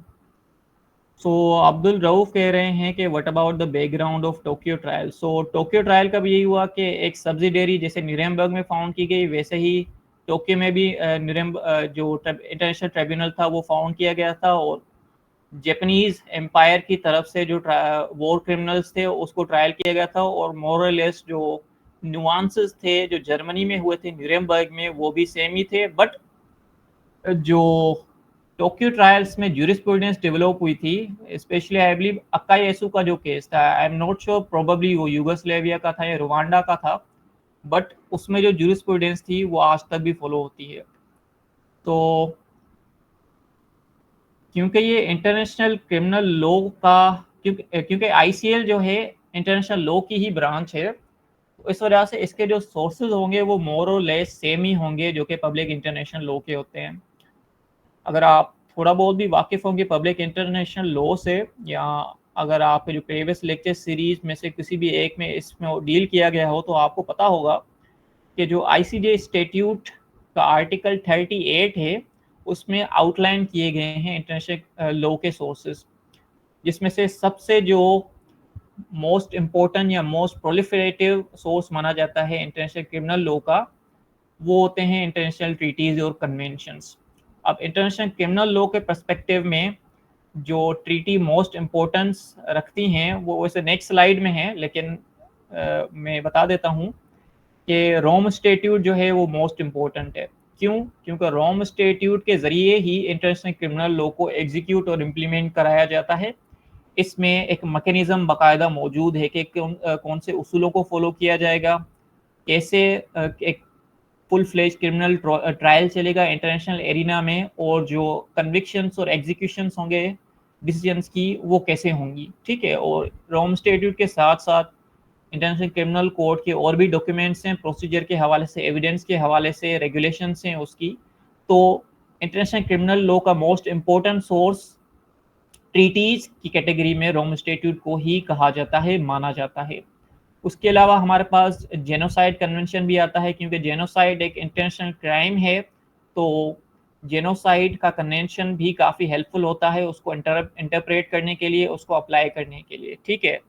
सो अब्दुल रऊफ कह रहे हैं कि what about the background of Tokyo trial. So Tokyo trial का भी यही हुआ कि एक सब्सिडरी जैसे न्यूरेमबर्ग में फाउंड की गई, वैसे ही टोक्यो में भी जो इंटरनेशनल ट्रिब्यूनल था वो फाउंड किया गया था, और जापानीज एम्पायर की तरफ से जो वॉर क्रिमिनल्स थे उसको ट्रायल किया गया था, और मोरलेस जो नुआंसेस थे जो जर्मनी में हुए थे न्यूरेमबर्ग में वो भी सेम ही थे। बट जो टोक्यो ट्रायल्स में ज्यूरिस्प्रूडेंस डेवलप हुई थी, स्पेशली आई बिलीव अक्कायेसु का जो केस था, I am not sure, probably वो यूगोस्लेविया का था या रुवांडा का था, बट उसमें जो ज्यूरिस्प्रूडेंस थी वो आज तक भी फॉलो होती है। तो क्योंकि ये इंटरनेशनल क्रिमिनल लॉ का, क्योंकि आईसीएल जो है इंटरनेशनल लॉ की ही ब्रांच है, तो इस वजह से इसके जो सोर्सेज होंगे वो मोर और लेस सेम ही होंगे जो कि पब्लिक इंटरनेशनल लॉ के होते हैं। अगर आप थोड़ा बहुत भी वाकिफ होंगे पब्लिक इंटरनेशनल लॉ से, या अगर आपके जो प्रीवियस लेक्चर सीरीज में से किसी भी एक में इसमें डील किया गया हो तो आपको पता होगा कि जो आईसीजे स्टैट्यूट का आर्टिकल 38 है उसमें आउटलाइन किए गए हैं इंटरनेशनल लॉ के सोर्सेज, जिसमें से सबसे जो मोस्ट इम्पोर्टेंट या मोस्ट प्रोलिफरेटिव सोर्स माना जाता है इंटरनेशनल क्रिमिनल लॉ का, वो होते हैं इंटरनेशनल ट्रीटीज और कन्वेंशंस। अब इंटरनेशनल क्रिमिनल लॉ के पर्सपेक्टिव में जो ट्रीटी मोस्ट इम्पोर्टेंस रखती हैं वो वैसे नेक्स्ट स्लाइड में है, लेकिन मैं बता देता हूँ कि रोम स्टैट्यूट जो है वो मोस्ट इम्पोर्टेंट है। क्यों? क्योंकि रोम स्टैट्यूट के ज़रिए ही इंटरनेशनल क्रिमिनल लॉ को एग्जीक्यूट और इम्प्लीमेंट कराया जाता है। इसमें एक मैकेनिज्म बाकायदा मौजूद है कि कौन से उसूलों को फॉलो किया जाएगा, कैसे एक फुल फ्लेज क्रिमिनल ट्रायल चलेगा इंटरनेशनल एरिना में, और जो कन्विक्शंस और एग्जीक्यूशंस होंगे डिसीजंस की वो कैसे होंगी, ठीक है। और रोम स्टैट्यूट के साथ साथ इंटरनेशनल क्रिमिनल कोर्ट के और भी डॉक्यूमेंट्स हैं, प्रोसीजर के हवाले से, एविडेंस के हवाले से, रेगुलेशंस हैं उसकी। तो इंटरनेशनल क्रिमिनल लॉ का मोस्ट इम्पोर्टेंट सोर्स ट्रीटीज की कैटेगरी में रोम स्टैट्यूट को ही कहा जाता है, माना जाता है। उसके अलावा हमारे पास जेनोसाइड कन्वेंशन भी आता है, क्योंकि जेनोसाइड एक इंटरनेशनल क्राइम है, तो जेनोसाइड का कन्वेंशन भी काफ़ी हेल्पफुल होता है उसको इंटरप्रेट करने के लिए, उसको अप्लाई करने के लिए, ठीक है।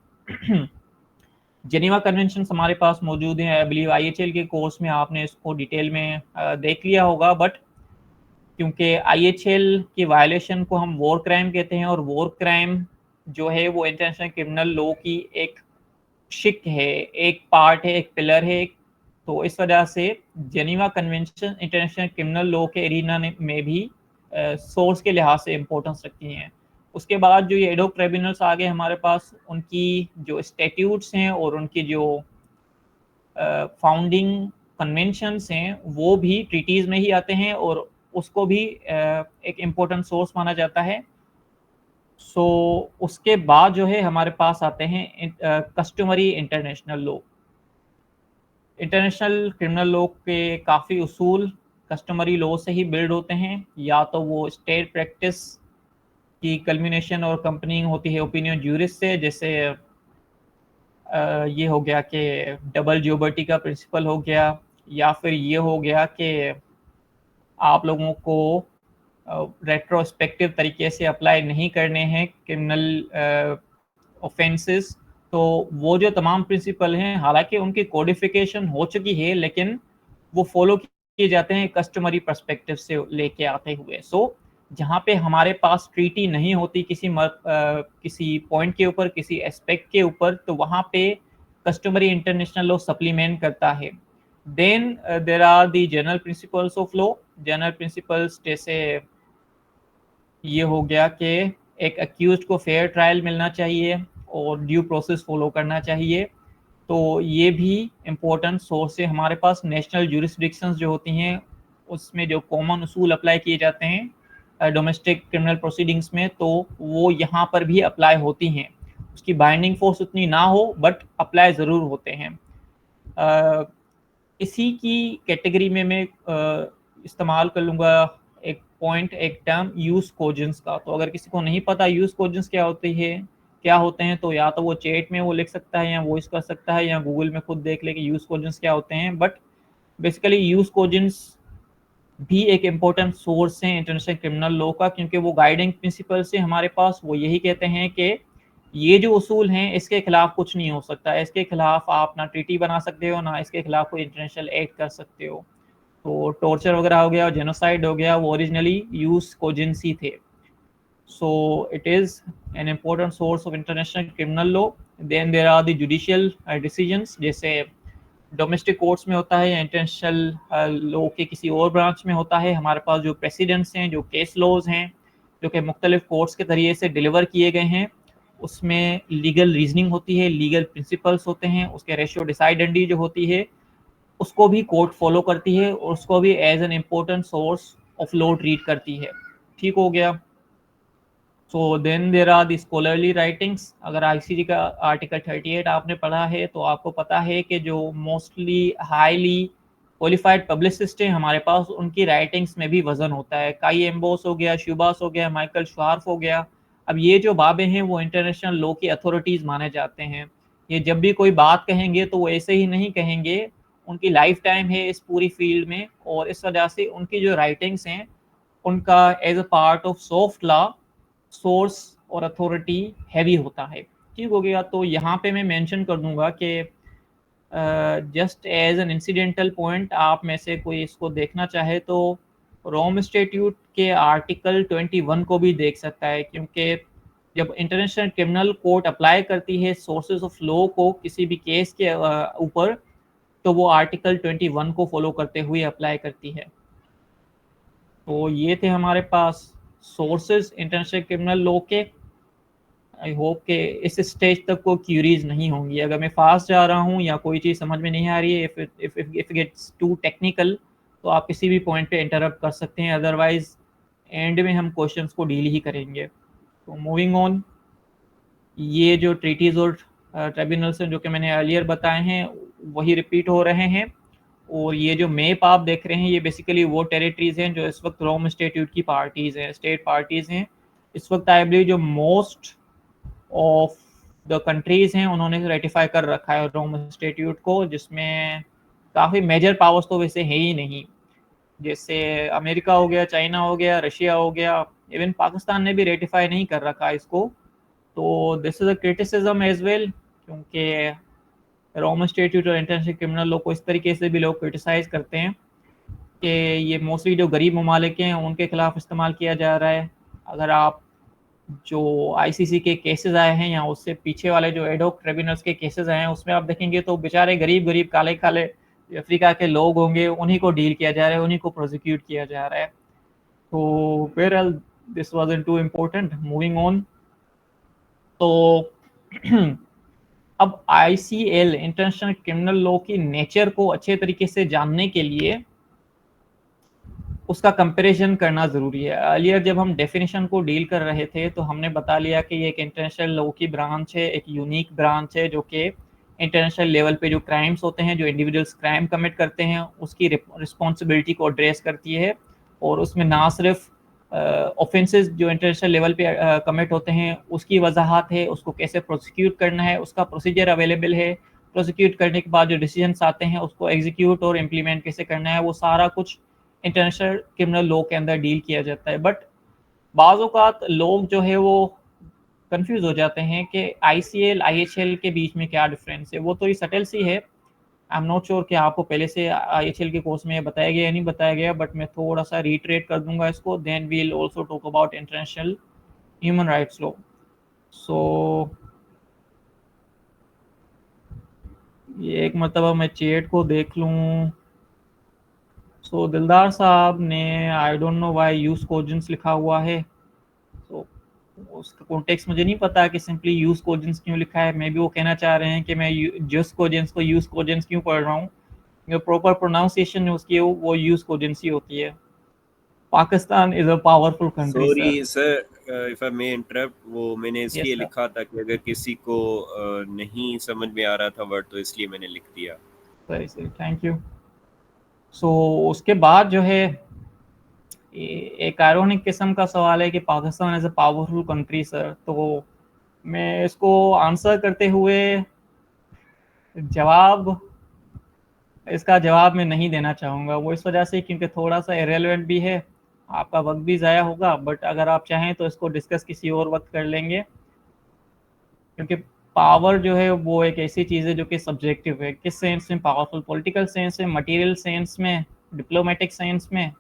जेनीवा कन्वेंशन हमारे पास मौजूद है, आई बिलीव आईएचएल के कोर्स में आपने इसको डिटेल में देख लिया होगा, बट क्योंकि आईएचएल की वायलेशन को हम वॉर क्राइम कहते हैं, और वॉर क्राइम जो है वो इंटरनेशनल क्रिमिनल लॉ की एक शिक है, एक पार्ट है, एक पिलर है। तो इस वजह से Geneva convention international criminal law के एरिना में भी सोर्स के लिहाज से इम्पोर्टेंस रखती हैं। उसके बाद जो ये एडोक ट्रिब्यूनल्स आ गए हमारे पास, उनकी जो स्टैट्यूट्स हैं और उनकी जो फाउंडिंग कन्वेंशंस हैं वो भी ट्रीटीज़ में ही आते हैं, और उसको भी एक इम्पोर्टेंट सोर्स माना जाता है। सो उसके बाद जो है हमारे पास आते हैं customary international law. International criminal law के काफ़ी उसूल कस्टमरी लॉ से ही बिल्ड होते हैं, या तो वो स्टेट प्रैक्टिस की कल्मिनेशन और कंपनी होती है ओपिनियन ज्यूरिस से, जैसे ये हो गया कि डबल ज्योबर्टी का प्रिंसिपल हो गया, या फिर ये हो गया कि आप लोगों को रेट्रोस्पेक्टिव तरीके से अप्लाई नहीं करने हैं क्रिमिनल ऑफेंसेस। तो वो जो तमाम प्रिंसिपल हैं, हालांकि उनकी कोडिफिकेशन हो चुकी है, लेकिन वो फॉलो किए जाते हैं कस्टमरी पर्सपेक्टिव से लेके आते हुए। सो जहाँ पे हमारे पास ट्रीटी नहीं होती किसी पॉइंट के ऊपर, किसी एस्पेक्ट के ऊपर, तो वहाँ पे कस्टमरी इंटरनेशनल लॉ सप्लीमेंट करता है। Then there are the general principles of law. General principles जैसे ये हो गया कि एक अक्यूज को फेयर ट्रायल मिलना चाहिए और ड्यू प्रोसेस फॉलो करना चाहिए, तो ये भी इम्पोर्टेंट सोर्स है हमारे पास। नेशनल ज्यूरिसडिक्शंस जो होती हैं उसमें जो कॉमन उसूल अप्लाई किए जाते हैं, डोमेस्टिक क्रिमिनल प्रोसीडिंग्स में, तो वो यहाँ पर भी अप्लाई होती हैं। उसकी बाइंडिंग फोर्स उतनी ना हो बट अप्लाई ज़रूर होते हैं। इसी की कैटेगरी में मैं इस्तेमाल कर लूँगा एक पॉइंट, एक टर्म यूज कोजेंस का। तो अगर किसी को नहीं पता यूज कोजेंस क्या होती है, क्या होते हैं, तो या तो वो चैट में वो लिख सकता है या वॉइस कर सकता है या गूगल में खुद देख ले कि यूज कोजेंस क्या होते हैं। बट बेसिकली यूज कोजेंस भी एक इम्पोर्टेंट सोर्स है इंटरनेशनल क्रिमिनल लॉ का, क्योंकि वो गाइडिंग प्रिंसिपल से हमारे पास वो यही कहते हैं कि ये जो उसूल हैं इसके खिलाफ कुछ नहीं हो सकता, इसके खिलाफ आप ना ट्रीटी बना सकते हो, ना इसके खिलाफ कोई इंटरनेशनल एक्ट कर सकते हो। तो टॉर्चर वगैरह हो गया, जेनोसाइड हो गया, वो ओरिजिनली यूज कोजेंसी थे। So it is an important source of international criminal law. Then there are the judicial decisions, जैसे डोमेस्टिक कोर्ट्स में होता है या इंटरनेशनल लॉ के किसी और ब्रांच में होता है। हमारे पास जो प्रेसिडेंट्स हैं, जो केस लॉज हैं, जो कि मुख्तलिफ कोर्ट्स के ज़रिए से डिलीवर किए गए हैं, उसमें लीगल रीजनिंग होती है, लीगल प्रिंसिपल्स होते हैं, उसके रेशियो डिसाइडेंडी जो होती है उसको भी कोर्ट फॉलो करती है और उसको भी as an important source of law treat करती है। ठीक हो गया। So then there are the scholarly writings. अगर आईसीजे का आर्टिकल 38 आपने पढ़ा है तो आपको पता है कि जो मोस्टली हाईली क्वालिफाइड पब्लिसिस्ट हैं हमारे पास, उनकी राइटिंग्स में भी वजन होता है। काई एम्बोस हो गया, शुबास हो गया, माइकल श्वार्फ हो गया। अब ये जो बाबे हैं वो इंटरनेशनल लॉ की अथॉरिटीज़ माने जाते हैं। ये जब भी कोई बात कहेंगे तो वो ऐसे ही नहीं कहेंगे, उनकी लाइफ टाइम है इस पूरी फील्ड में, और इस वजह से उनकी जो राइटिंग्स हैं उनका as a part of soft law source और अथॉरिटी हैवी होता है। ठीक हो गया। तो यहाँ पे मैं मेंशन कर दूंगा कि just as an incidental point, आप में से कोई इसको देखना चाहे तो रोम स्टेट्यूट के आर्टिकल 21 को भी देख सकता है, क्योंकि जब इंटरनेशनल क्रिमिनल कोर्ट अप्लाई करती है सोर्सेज ऑफ लॉ को किसी भी केस के ऊपर, तो वो आर्टिकल 21 को फॉलो करते हुए अप्लाई करती है। तो ये थे हमारे पास सोर्सेज इंटरनेशनल क्रिमिनल लॉ के। आई होप कि इस स्टेज तक को क्यूरीज नहीं होंगी। अगर मैं फास्ट जा रहा हूँ या कोई चीज़ समझ में नहीं आ रही है, इफ गेट्स टू टेक्निकल, तो आप किसी भी पॉइंट पे इंटरप्ट कर सकते हैं, अदरवाइज एंड में हम क्वेश्चंस को डील ही करेंगे। तो मूविंग ऑन, ये जो ट्रीटीज़ और ट्रिब्यूनल्स हैं जो कि मैंने अर्लियर बताए हैं वही रिपीट हो रहे हैं। और ये जो मैप आप देख रहे हैं ये बेसिकली वो टेरिटरीज हैं जो इस वक्त रोम स्टेट्यूट की पार्टीज़ हैं, स्टेट पार्टीज़ हैं। इस वक्त आई बिलीव जो मोस्ट ऑफ द कंट्रीज हैं उन्होंने रेटिफाई कर रखा है रोम स्टेट्यूट को, जिसमें काफ़ी मेजर पावर्स तो वैसे है ही नहीं। जैसे अमेरिका हो गया, चाइना हो गया, रशिया हो गया, इवन पाकिस्तान ने भी रेटिफाई नहीं कर रखा इसको। तो this is a criticism as well, क्योंकि रोम स्टेट्यूट और इंटरनेशनल क्रिमिनल लॉ को इस तरीके से भी लोग क्रिटिसाइज़ करते हैं कि ये मोस्टली जो गरीब ममालिक हैं उनके खिलाफ इस्तेमाल किया जा रहा है। अगर आप जो आईसीसी के केसेस आए हैं या उससे पीछे वाले जो एडोक ट्रिब्यूनल्स के केसेस आए हैं उसमें आप देखेंगे तो बेचारे गरीब गरीब काले काले अफ्रीका के लोग होंगे, उन्हीं को डील किया जा रहा है, उन्हीं को प्रोसिक्यूट किया जा रहा है। तो बहरहाल this wasn't too important. Moving on, तो अब आईसीएल इंटरनेशनल क्रिमिनल लॉ की नेचर को अच्छे तरीके से जानने के लिए उसका कंपैरिजन करना ज़रूरी है। अर्लियर जब हम डेफिनेशन को डील कर रहे थे तो हमने बता लिया कि ये एक इंटरनेशनल लॉ की ब्रांच है, एक यूनिक ब्रांच है जो कि इंटरनेशनल लेवल पे जो क्राइम्स होते हैं, जो इंडिविजुअल्स क्राइम कमिट करते हैं, उसकी रिस्पॉन्सिबिलिटी को एड्रेस करती है। और उसमें ना सिर्फ ऑफेंसेस जो इंटरनेशनल लेवल पे कमिट होते हैं उसकी वजाहत है, उसको कैसे प्रोसिक्यूट करना है, उसका प्रोसीजर अवेलेबल है, प्रोसिक्यूट करने के बाद जो डिसीजंस आते हैं उसको एग्जीक्यूट और इम्प्लीमेंट कैसे करना है, वो सारा कुछ इंटरनेशनल क्रिमिनल लॉ के अंदर डील किया जाता है। बट बाज़ औक़ात लोग जो है वो कंफ्यूज हो जाते हैं कि आईसीएल आईएचएल के बीच में क्या डिफरेंस है। वो तो ये सटल सी है। आई एम नॉट श्योर कि आपको पहले से आईएचएल के कोर्स में बताया गया या नहीं बताया गया, बट मैं थोड़ा सा रिट्रेट कर दूंगा इसको। Then we will also talk about international human rights law. So ये एक मरतबा मैं चैट को देख लूँ। सो दिलदार साहब ने I don't know why use cogens लिखा हुआ है। तो उसका कॉन्टेक्स्ट मुझे नहीं पता कि सिंपली यूज कोजेंस क्यों लिखा है। मे बी वो कहना चाह रहे हैं कि मैं जस्ट कोजेंस को यूज कोजेंस क्यों पढ़ रहा हूँ। जो प्रॉपर प्रोनाउंसिएशन है उसकी वो यूज कोजेंस ही होती है। Pakistan is a powerful country sir. Sorry sir, if I may interrupt, वो मैंने यस इसलिए सर। लिखा था कि अगर किसी को नहीं समझ में आ रहा था वर्ड, तो इसलिए मैंने लिख दिया। सही सही, थैंक यू। सो उसके बाद जो है एक आयरोनिक किस्म का सवाल है कि Pakistan as a powerful country sir, तो मैं इसको आंसर करते हुए जवाब इसका जवाब मैं नहीं देना चाहूँगा, वो इस वजह से क्योंकि थोड़ा सा इरेलीवेंट भी है, आपका वक्त भी ज़ाया होगा, बट अगर आप चाहें तो इसको डिस्कस किसी और वक्त कर लेंगे, क्योंकि पावर जो है वो एक ऐसी चीज़ है जो कि सब्जेक्टिव है। किस सेंस में पावरफुल, पॉलिटिकल सेंस में, मटेरियल सेंस में, डिप्लोमेटिक सेंस में,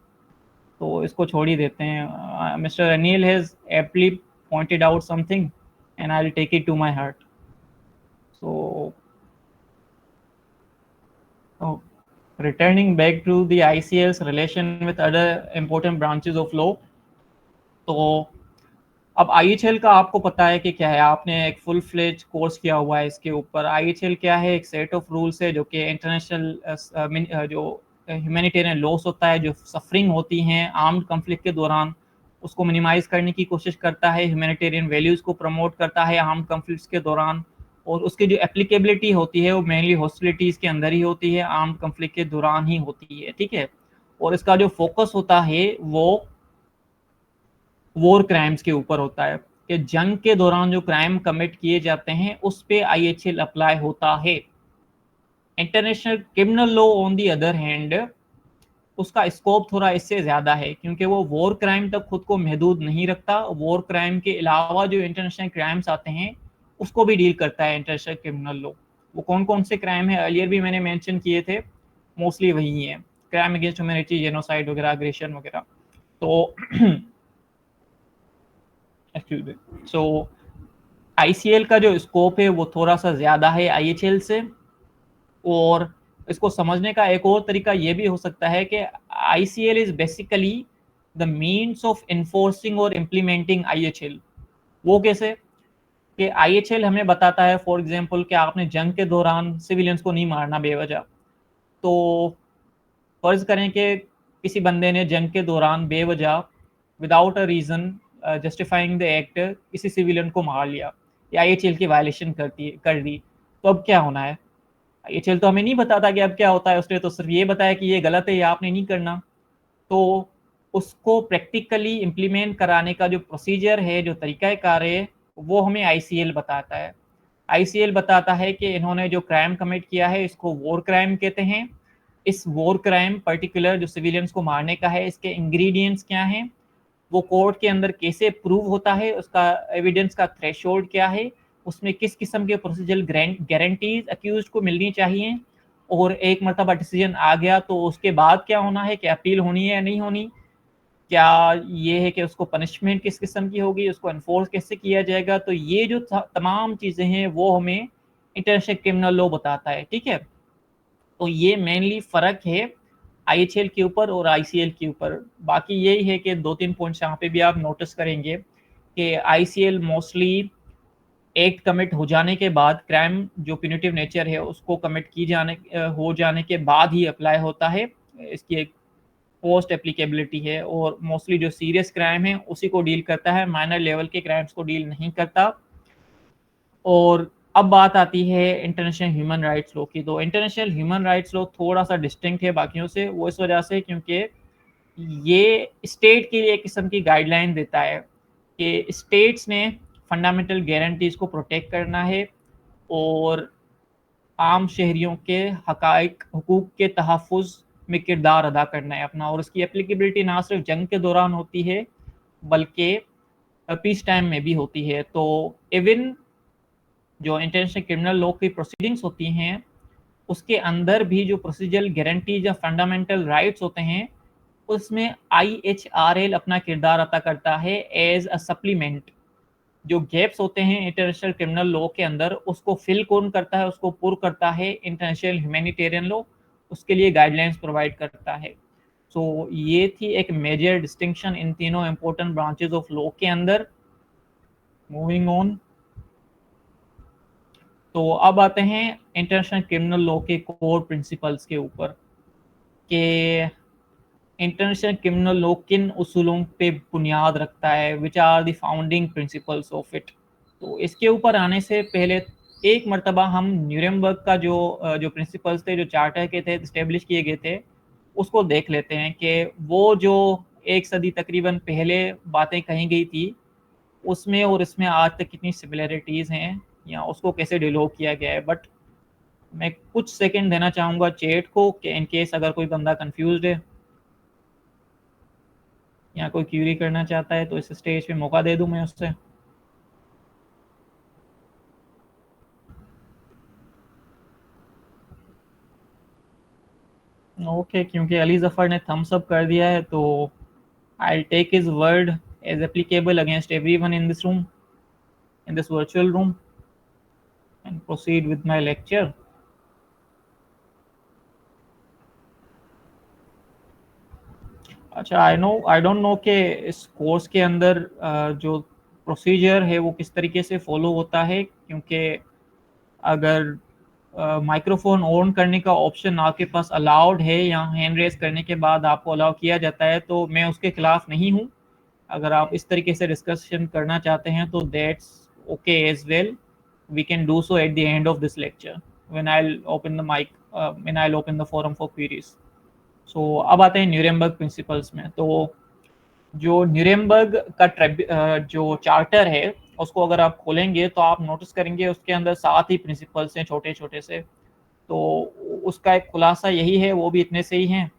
तो इसको छोड़ ही देते हैं। Mister Anil has aptly pointed out something and I will take it to my heart. So returning back to the ICL's relation with other important branches of law, तो अब IHL का आपको पता है कि क्या है, आपने एक फुल फ्लेज कोर्स किया हुआ है इसके ऊपर। IHL क्या है, एक सेट ऑफ रूल्स है जो कि इंटरनेशनल जो ह्यूमैनिटेरियन लॉस होता है, जो सफरिंग होती हैं आर्म्ड कन्फ्लिक्ट के दौरान, उसको मिनिमाइज करने की कोशिश करता है, ह्यूमैनिटेरियन वैल्यूज़ को प्रमोट करता है आर्म्ड कन्फ्लिक्ट्स के दौरान, और उसकी जो एप्लीकेबिलिटी होती है वो मेनली हॉस्टिलिटीज़ के अंदर ही होती है, आर्म्ड कन्फ्लिक्ट के दौरान ही होती है, ठीक है। और इसका जो फोकस होता है वो वॉर क्राइम्स के ऊपर होता है, कि जंग के दौरान जो क्राइम कमिट किए जाते हैं उस पे IHL अप्लाई होता है। International criminal law on the other hand, उसका स्कोप थोड़ा इससे ज़्यादा है, क्योंकि वो वॉर क्राइम तक खुद को महदूद नहीं रखता। वॉर क्राइम के अलावा जो इंटरनेशनल क्राइम्स आते हैं उसको भी डील करता है इंटरनेशनल क्रिमिनल लॉ। वो कौन कौन से क्राइम है, अर्लियर भी मैंने मेंशन किए थे, मोस्टली वही है, क्राइम अगेंस्ट ह्यूमैनिटी, जेनोसाइड वगैरह, अग्रेशन वगैरह। तो एक्चुअली सो ICL का जो स्कोप है वो थोड़ा सा ज़्यादा है IHL से। और इसको समझने का एक और तरीका ये भी हो सकता है कि ICL is basically the means of enforcing और इम्प्लीमेंटिंग IHL। वो कैसे, कि IHL हमें बताता है फॉर एग्जांपल कि आपने जंग के दौरान सिविलियंस को नहीं मारना बेवजह। तो फर्ज करें कि किसी बंदे ने जंग के दौरान बेवजह without a reason justifying the act किसी सिविलियन को मार लिया या IHL की वायलेशन कर दी, तो अब क्या होना है। IHL तो हमें नहीं बताता कि अब क्या होता है, उसने तो सिर्फ ये बताया कि ये गलत है, ये आपने नहीं करना। तो उसको प्रैक्टिकली इम्प्लीमेंट कराने का जो प्रोसीजर है, जो तरीक़ाकार है, वो हमें ICL बताता है। ICL बताता है कि इन्होंने जो क्राइम कमिट किया है इसको वॉर क्राइम कहते हैं। इस वॉर क्राइम पर्टिकुलर जो सिविलियंस को मारने का है, इसके इंग्रेडिएंट्स क्या हैं, वो कोर्ट के अंदर कैसे प्रूव होता है, उसका एविडेंस का थ्रेशोल्ड क्या है, उसमें किस किस्म के प्रोसीजरल गारंटीज अक्यूज को मिलनी चाहिए, और एक मरतबा डिसीजन आ गया तो उसके बाद क्या होना है, क्या अपील होनी है या नहीं होनी, क्या ये है कि उसको पनिशमेंट किस किस्म की होगी, उसको एनफोर्स कैसे किया जाएगा। तो ये जो तमाम चीज़ें हैं वो हमें इंटरनेशनल क्रिमिनल लॉ बताता है, ठीक है। तो ये मेनली फ़र्क है IHL के ऊपर और ICL के ऊपर। बाकी यही है कि 2-3 पॉइंट्स यहाँ पे भी आप नोटिस करेंगे कि ICL मोस्टली एक्ट कमिट हो जाने के बाद, क्राइम जो प्यूनिटिव नेचर है उसको कमिट हो जाने के बाद ही अप्लाई होता है। इसकी एक पोस्ट एप्लीकेबिलिटी है, और मोस्टली जो सीरियस क्राइम है उसी को डील करता है, माइनर लेवल के क्राइम्स को डील नहीं करता। और अब बात आती है इंटरनेशनल ह्यूमन राइट्स लॉ की। तो इंटरनेशनल ह्यूमन राइट्स लॉ थोड़ा सा डिस्टिंक्ट है बाकियों से, वो इस वजह से क्योंकि ये स्टेट के लिए एक किस्म की गाइडलाइन देता है कि स्टेट्स ने फंडामेंटल गारंटीज को प्रोटेक्ट करना है, और आम शहरियों के हकाइक हुकूक के तहफ़्फ़ुज़ में किरदार अदा करना है अपना। और इसकी एप्लीकेबिलिटी ना सिर्फ जंग के दौरान होती है बल्कि पीस टाइम में भी होती है। तो इवन जो इंटरनेशनल क्रिमिनल लॉ की प्रोसीडिंग्स होती हैं उसके अंदर भी जो प्रोसीजरल गारंटीज या फंडामेंटल राइट्स होते हैं उसमें IHRL अपना किरदार अदा करता है एज अ सप्लीमेंट। जो गैप्स होते हैं इंटरनेशनल क्रिमिनल लॉ के अंदर उसको फिल कौन करता है, उसको पुर करता है इंटरनेशनल ह्यूमैनिटेरियन लॉ, उसके लिए गाइडलाइंस प्रोवाइड करता है। सो ये थी एक मेजर डिस्टिंक्शन इन तीनों इंपॉर्टेंट ब्रांचेस ऑफ लॉ के अंदर। मूविंग ऑन, तो अब आते हैं इंटरनेशनल क्रिमिनल लॉ के कोर प्रिंसिपल्स के ऊपर, कि इंटरनेशनल क्रिमिनल लॉ किन उसूलों पे बुनियाद रखता है, which are the founding principles of it. तो इसके ऊपर आने से पहले एक मर्तबा हम न्यूरेमबर्ग का जो प्रिंसिपल्स थे, जो चार्टर के थे, इस्टेब्लिश किए गए थे, उसको देख लेते हैं कि वो जो एक सदी तकरीबन पहले बातें कही गई थी उसमें और इसमें आज तक कितनी सिमिलरिटीज़ हैं या उसको कैसे डिलोग किया गया है। बट मैं कुछ सेकंड देना चाहूँगा चैट को कि इन केस अगर कोई बंदा कंफ्यूज्ड है या कोई क्यूरी करना चाहता है तो इस स्टेज पे मौका दे दूं मैं उससे। ओके, क्योंकि अली जफर ने थम्स अप कर दिया है तो I take his word as applicable against everyone in this room, in this virtual room, and proceed with my lecture. अच्छा, आई डोंट नो कि इस कोर्स के अंदर जो प्रोसीजर है वो किस तरीके से फॉलो होता है, क्योंकि अगर माइक्रोफोन ऑन करने का ऑप्शन आपके पास अलाउड है या हैंड रेज करने के बाद आपको अलाउ किया जाता है तो मैं उसके खिलाफ नहीं हूँ। अगर आप इस तरीके से डिस्कशन करना चाहते हैं तो that's okay as well, we can do so at the end of this lecture when I will open the mic, when I will open the forum for queries. So अब आते हैं न्यूरेमबर्ग प्रिंसिपल्स में। तो जो Nuremberg का जो charter है उसको अगर आप खोलेंगे तो आप नोटिस करेंगे उसके अंदर 7 ही प्रिंसिपल्स हैं छोटे छोटे से। तो उसका एक खुलासा यही है, वो भी इतने से ही हैं।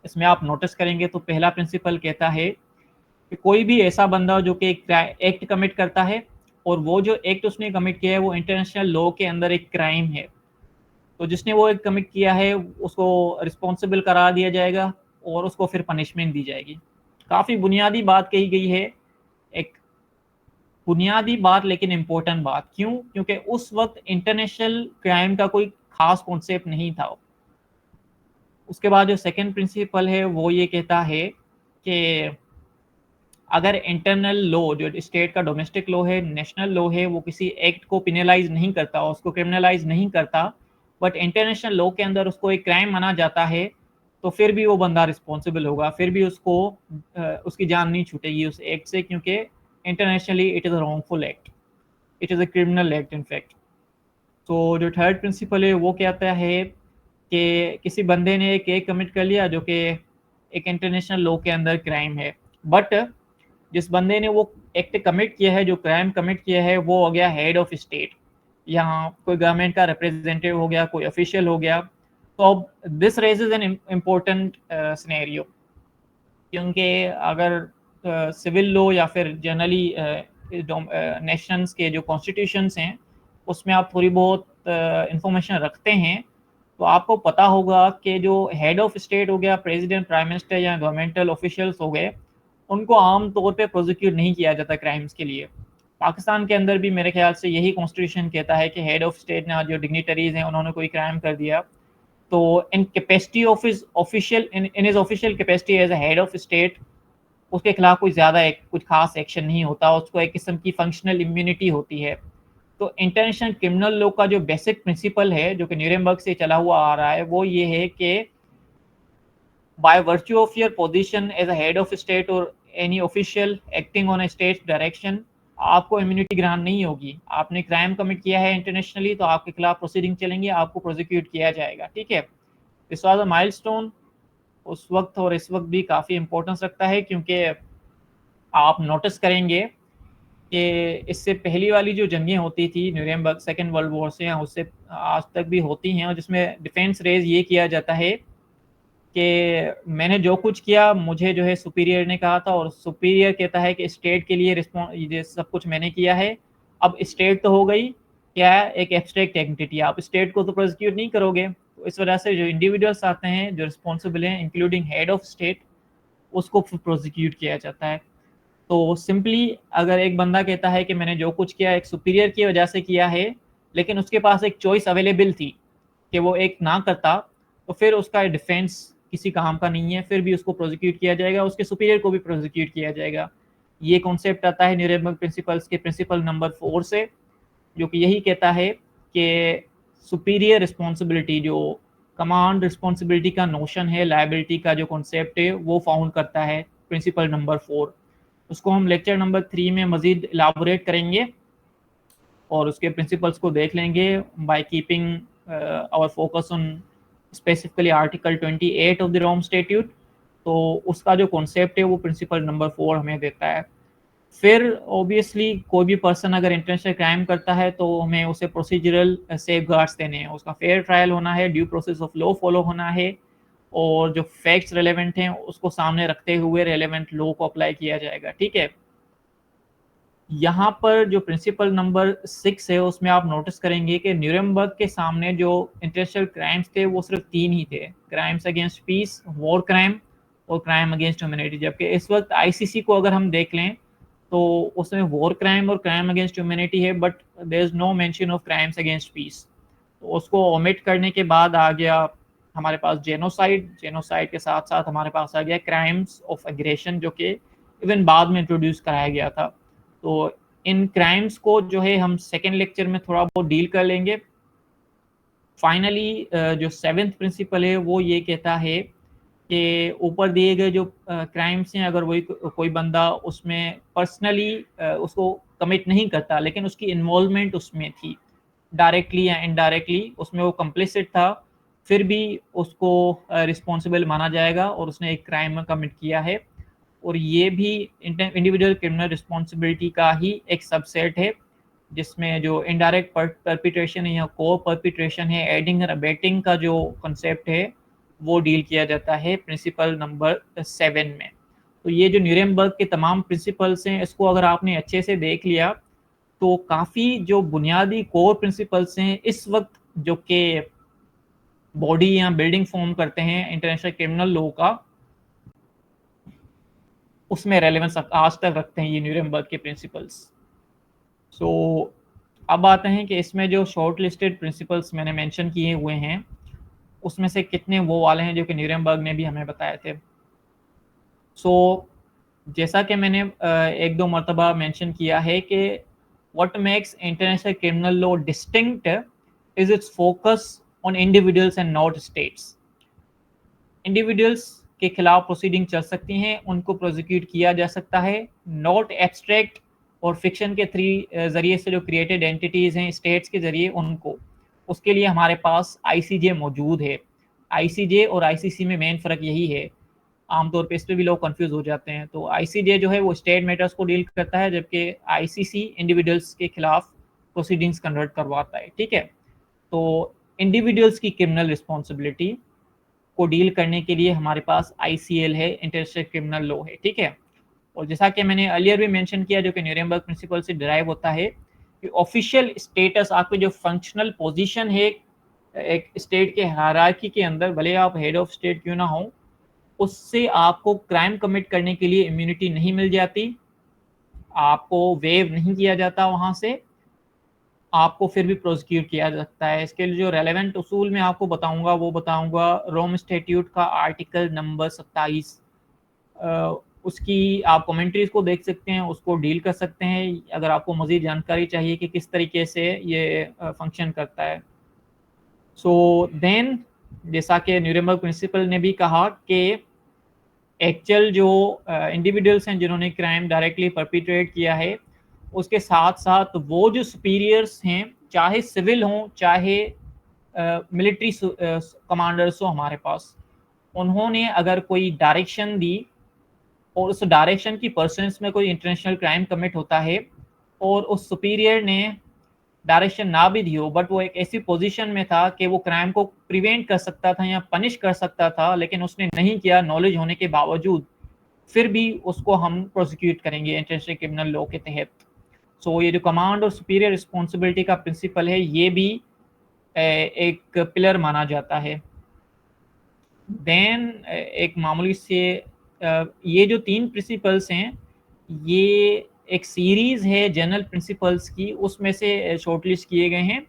इसमें आप नोटिस करेंगे तो पहला प्रिंसिपल कहता है कि कोई भी ऐसा बंदा जो कि एक एक्ट कमिट करता है और वो जो एक्ट उसने कमिट किया है वो इंटरनेशनल लॉ के अंदर एक क्राइम है, तो जिसने वो एक कमिट किया है उसको रिस्पॉन्सिबल करार दिया जाएगा और उसको फिर पनिशमेंट दी जाएगी। काफ़ी बुनियादी बात कही गई है, एक बुनियादी बात लेकिन इम्पोर्टेंट बात। क्यों? क्योंकि उस वक्त इंटरनेशनल क्राइम का कोई खास कॉन्सेप्ट नहीं था। उसके बाद जो सेकंड प्रिंसिपल है वो ये कहता है कि अगर इंटरनल लॉ जो स्टेट का डोमेस्टिक लॉ है, नेशनल लॉ है, वो किसी एक्ट को पिनलाइज नहीं करता, उसको क्रिमिनलाइज नहीं करता, बट इंटरनेशनल लॉ के अंदर उसको एक क्राइम माना जाता है, तो फिर भी वो बंदा रिस्पॉन्सिबल होगा, फिर भी उसको उसकी जान नहीं छूटेगी उस एक्ट से, क्योंकि internationally it is a wrongful act, it is a criminal act in fact. तो जो थर्ड प्रिंसिपल है वो कहता है कि किसी बंदे ने एक एक्ट कमिट कर लिया जो कि एक इंटरनेशनल लॉ के अंदर क्राइम है, बट जिस बंदे ने वो एक्ट कमिट किया है, जो क्राइम कमिट किया है, वो हो गया हेड ऑफ स्टेट, यहाँ कोई गवर्नमेंट का रिप्रेजेंटेटिव हो गया, कोई ऑफिशियल हो गया। तो अब this raises an important scenario, क्योंकि अगर सिविल लॉ या फिर जनरली नेशंस के जो कॉन्स्टिट्यूशंस हैं उसमें आप थोड़ी बहुत इंफॉर्मेशन रखते हैं, तो आपको पता होगा कि जो हेड ऑफ स्टेट हो गया, प्रेसिडेंट, प्राइम मिनिस्टर या गवर्नमेंटल ऑफिशियल्स हो गए, उनको आम तौर पे प्रोसिक्यूट नहीं किया जाता क्राइम्स के लिए। पाकिस्तान के अंदर भी मेरे ख्याल से यही कॉन्स्टिट्यूशन कहता है कि हेड ऑफ स्टेट ने जो डिग्निटरीज हैं उन्होंने कोई क्राइम कर दिया तो in capacity of his official in his official capacity as a head of state उसके खिलाफ कोई ज़्यादा कुछ खास एक्शन नहीं होता, उसको एक किस्म की फंक्शनल इम्यूनिटी होती है। तो इंटरनेशनल क्रिमिनल लॉ का जो बेसिक प्रिंसिपल है जो कि न्यूरेमबर्ग से चला हुआ आ रहा है वो ये है कि by virtue of your position as a head of state और any official acting on a state direction आपको इम्यूनिटी ग्रांट नहीं होगी। आपने क्राइम कमिट किया है इंटरनेशनली तो आपके खिलाफ प्रोसीडिंग चलेंगे, आपको प्रोसिक्यूट किया जाएगा। ठीक है, दिस वाज अ माइलस्टोन उस वक्त और इस वक्त भी काफ़ी इंपॉर्टेंस रखता है, क्योंकि आप नोटिस करेंगे कि इससे पहली वाली जो जंगें होती थी न्यूरेमबर्ग सेकेंड वर्ल्ड वॉर से या उससे आज तक भी होती हैं, और जिसमें डिफेंस रेज ये किया जाता है कि मैंने जो कुछ किया मुझे जो है सुपीरियर ने कहा था, और सुपीरियर कहता है कि स्टेट के लिए ये सब कुछ मैंने किया है। अब स्टेट तो हो गई क्या है, एक एब्स्ट्रैक्ट एंटिटी, आप स्टेट को तो प्रोसिक्यूट नहीं करोगे, तो इस वजह से जो इंडिविजुअल्स आते हैं जो रिस्पॉन्सिबल हैं इंक्लूडिंग हेड ऑफ स्टेट उसको प्रोसिक्यूट किया जाता है। तो सिंपली अगर एक बंदा कहता है कि मैंने जो कुछ किया एक सुपीरियर की वजह से किया है, लेकिन उसके पास एक चॉइस अवेलेबल थी कि वो एक ना करता, तो फिर उसका डिफेंस किसी काम का नहीं है, फिर भी उसको प्रोसिक्यूट किया जाएगा, उसके सुपीरियर को भी प्रोसिक्यूट किया जाएगा। ये कॉन्सेप्ट आता है न्यूरेमबर्ग प्रिंसिपल्स के प्रिंसिपल नंबर 4 से, जो कि यही कहता है कि सुपीरियर रिस्पॉन्सिबिलिटी जो कमांड रिस्पॉन्सिबिलिटी का नोशन है, लायबिलिटी का जो कॉन्सेप्ट है वो फाउंड करता है प्रिंसिपल नंबर 4। उसको हम लेक्चर नंबर 3 में मजीद इलाबोरेट करेंगे और उसके प्रिंसिपल्स को देख लेंगे by keeping our focus on specifically article 28 of the Rome statute. तो उसका जो कॉन्सेप्ट है वो प्रिंसिपल नंबर 4 हमें देता है। फिर ऑब्वियसली कोई भी पर्सन अगर इंटरनेशनल क्राइम करता है तो हमें उसे प्रोसीजरल सेफगार्ड्स देने हैं, उसका फेयर ट्रायल होना है, due process of law follow होना है, और जो फैक्ट्स रेलेवेंट हैं उसको सामने रखते हुए रेलेवेंट लॉ को अप्लाई किया जाएगा। ठीक है, यहाँ पर जो प्रिंसिपल नंबर 6 है उसमें आप नोटिस करेंगे कि न्यूरेमबर्ग के सामने जो इंटरनेशनल क्राइम्स थे वो सिर्फ 3 ही थे, crimes against peace, war crime और क्राइम अगेंस्ट ह्यूमैनिटी। जबकि इस वक्त आईसीसी को अगर हम देख लें तो उसमें वॉर क्राइम और क्राइम अगेंस्ट ह्यूमैनिटी है, but there is no mention of crimes against peace. तो उसको ओमिट करने के बाद आ गया हमारे पास जेनोसाइड, जेनोसाइड के साथ साथ हमारे पास आ गया क्राइम्स ऑफ एग्रेशन, जो कि इवन बाद में इंट्रोड्यूस कराया गया था। तो इन क्राइम्स को जो है हम सेकेंड लेक्चर में थोड़ा बहुत डील कर लेंगे। फाइनली जो 7th प्रिंसिपल है वो ये कहता है कि ऊपर दिए गए जो क्राइम्स हैं, अगर वही कोई बंदा उसमें पर्सनली उसको कमिट नहीं करता लेकिन उसकी इन्वॉल्वमेंट उसमें थी, डायरेक्टली या इनडायरेक्टली उसमें वो कंप्लिसिट था, फिर भी उसको रिस्पॉन्सिबल माना जाएगा और उसने एक क्राइम कमिट किया है। और ये भी इंडिविजुअल क्रिमिनल रिस्पॉन्सिबिलिटी का ही एक सबसेट है, जिसमें जो इनडायरेक्ट परपिट्रेशन है या को परपिट्रेशन है, एडिंग और अबेटिंग का जो कंसेप्ट है वो डील किया जाता है प्रिंसिपल नंबर 7 में। तो ये जो न्यूरेमबर्ग के तमाम प्रिंसिपल्स हैं, इसको अगर आपने अच्छे से देख लिया तो काफ़ी जो बुनियादी कोर प्रिंसिपल्स हैं इस वक्त जो कि बॉडी या बिल्डिंग फॉर्म करते हैं इंटरनेशनल क्रिमिनल लॉ का, उसमें रेलेवेंस आज तक रखते हैं ये न्यूरेमबर्ग के प्रिंसिपल्स। सो अब आते हैं कि इसमें जो शॉर्ट लिस्टेड प्रिंसिपल्स मैंने मेंशन किए हुए हैं उसमें से कितने वो वाले हैं जो कि न्यूरेमबर्ग ने भी हमें बताए थे। सो जैसा कि मैंने एक दो मरतबा मेंशन किया है कि what makes international criminal law distinct is it's focus on individuals and not states. Individuals के खिलाफ प्रोसीडिंग चल सकती हैं, उनको प्रोसिक्यूट किया जा सकता है, नॉट एब्स्ट्रैक्ट और फिक्शन के जरिए से जो क्रिएटेड एंटिटीज़ हैं स्टेट्स के जरिए उनको, उसके लिए हमारे पास आईसीजे मौजूद है। आईसीजे और आईसीसी में मेन फ़र्क यही है, आमतौर पे इस पर भी लोग कंफ्यूज हो जाते हैं। तो आईसीजे जो है वो स्टेट मैटर्स को डील करता है, जबकि आईसीसी इंडिविजुअल्स के खिलाफ प्रोसीडिंग्स कंडक्ट करवाता है। ठीक है, तो इंडिविजुअल्स की क्रिमिनल रिस्पॉन्सिबिलिटी को डील करने के लिए हमारे पास आईसीएल है, इंटरनेशनल क्रिमिनल लॉ है। ठीक है, और जैसा कि मैंने अर्लियर भी मेंशन किया जो कि न्यूरेमबर्ग प्रिंसिपल से डिराइव होता है कि ऑफिशियल स्टेटस, आपकी जो फंक्शनल पोजीशन है एक स्टेट के हायरार्की के अंदर, भले आप हेड ऑफ स्टेट क्यों ना हो, उससे आपको क्राइम कमिट करने के लिए इम्यूनिटी नहीं मिल जाती, आपको वेव नहीं किया जाता वहाँ से, आपको फिर भी प्रोसिक्यूट किया जा सकता है। इसके लिए जो रेलेवेंट उसूल मैं आपको बताऊंगा वो बताऊंगा रोम स्टैट्यूट का आर्टिकल नंबर 27, उसकी आप कमेंट्रीज को देख सकते हैं, उसको डील कर सकते हैं अगर आपको मज़ीद जानकारी चाहिए कि किस तरीके से ये फंक्शन करता है। सो देन जैसा कि न्यूरेमबर्ग प्रिंसिपल ने भी कहा कि एक्चुअल जो इंडिविजुअल्स हैं जिन्होंने क्राइम डायरेक्टली परपिट्रेट किया है, उसके साथ साथ वो जो सुपीरियर्स हैं, चाहे सिविल हों चाहे मिलिट्री कमांडर्स हो हमारे पास, उन्होंने अगर कोई डायरेक्शन दी और उस डायरेक्शन की पर्सन्स में कोई इंटरनेशनल क्राइम कमिट होता है और उस सुपीरियर ने डायरेक्शन ना भी दी हो, बट वो एक ऐसी पोजीशन में था कि वो क्राइम को प्रिवेंट कर सकता था या पनिश कर सकता था, लेकिन उसने नहीं किया नॉलेज होने के बावजूद, फिर भी उसको हम प्रोसिक्यूट करेंगे इंटरनेशनल क्रिमिनल लॉ के तहत। सो ये जो कमांड और सुपीरियर रिस्पॉन्सिबिलिटी का प्रिंसिपल है ये भी एक पिलर माना जाता है। देन एक मामूली से ये जो 3 प्रिंसिपल्स हैं ये एक सीरीज है जनरल प्रिंसिपल्स की, उसमें से शॉर्टलिस्ट किए गए हैं।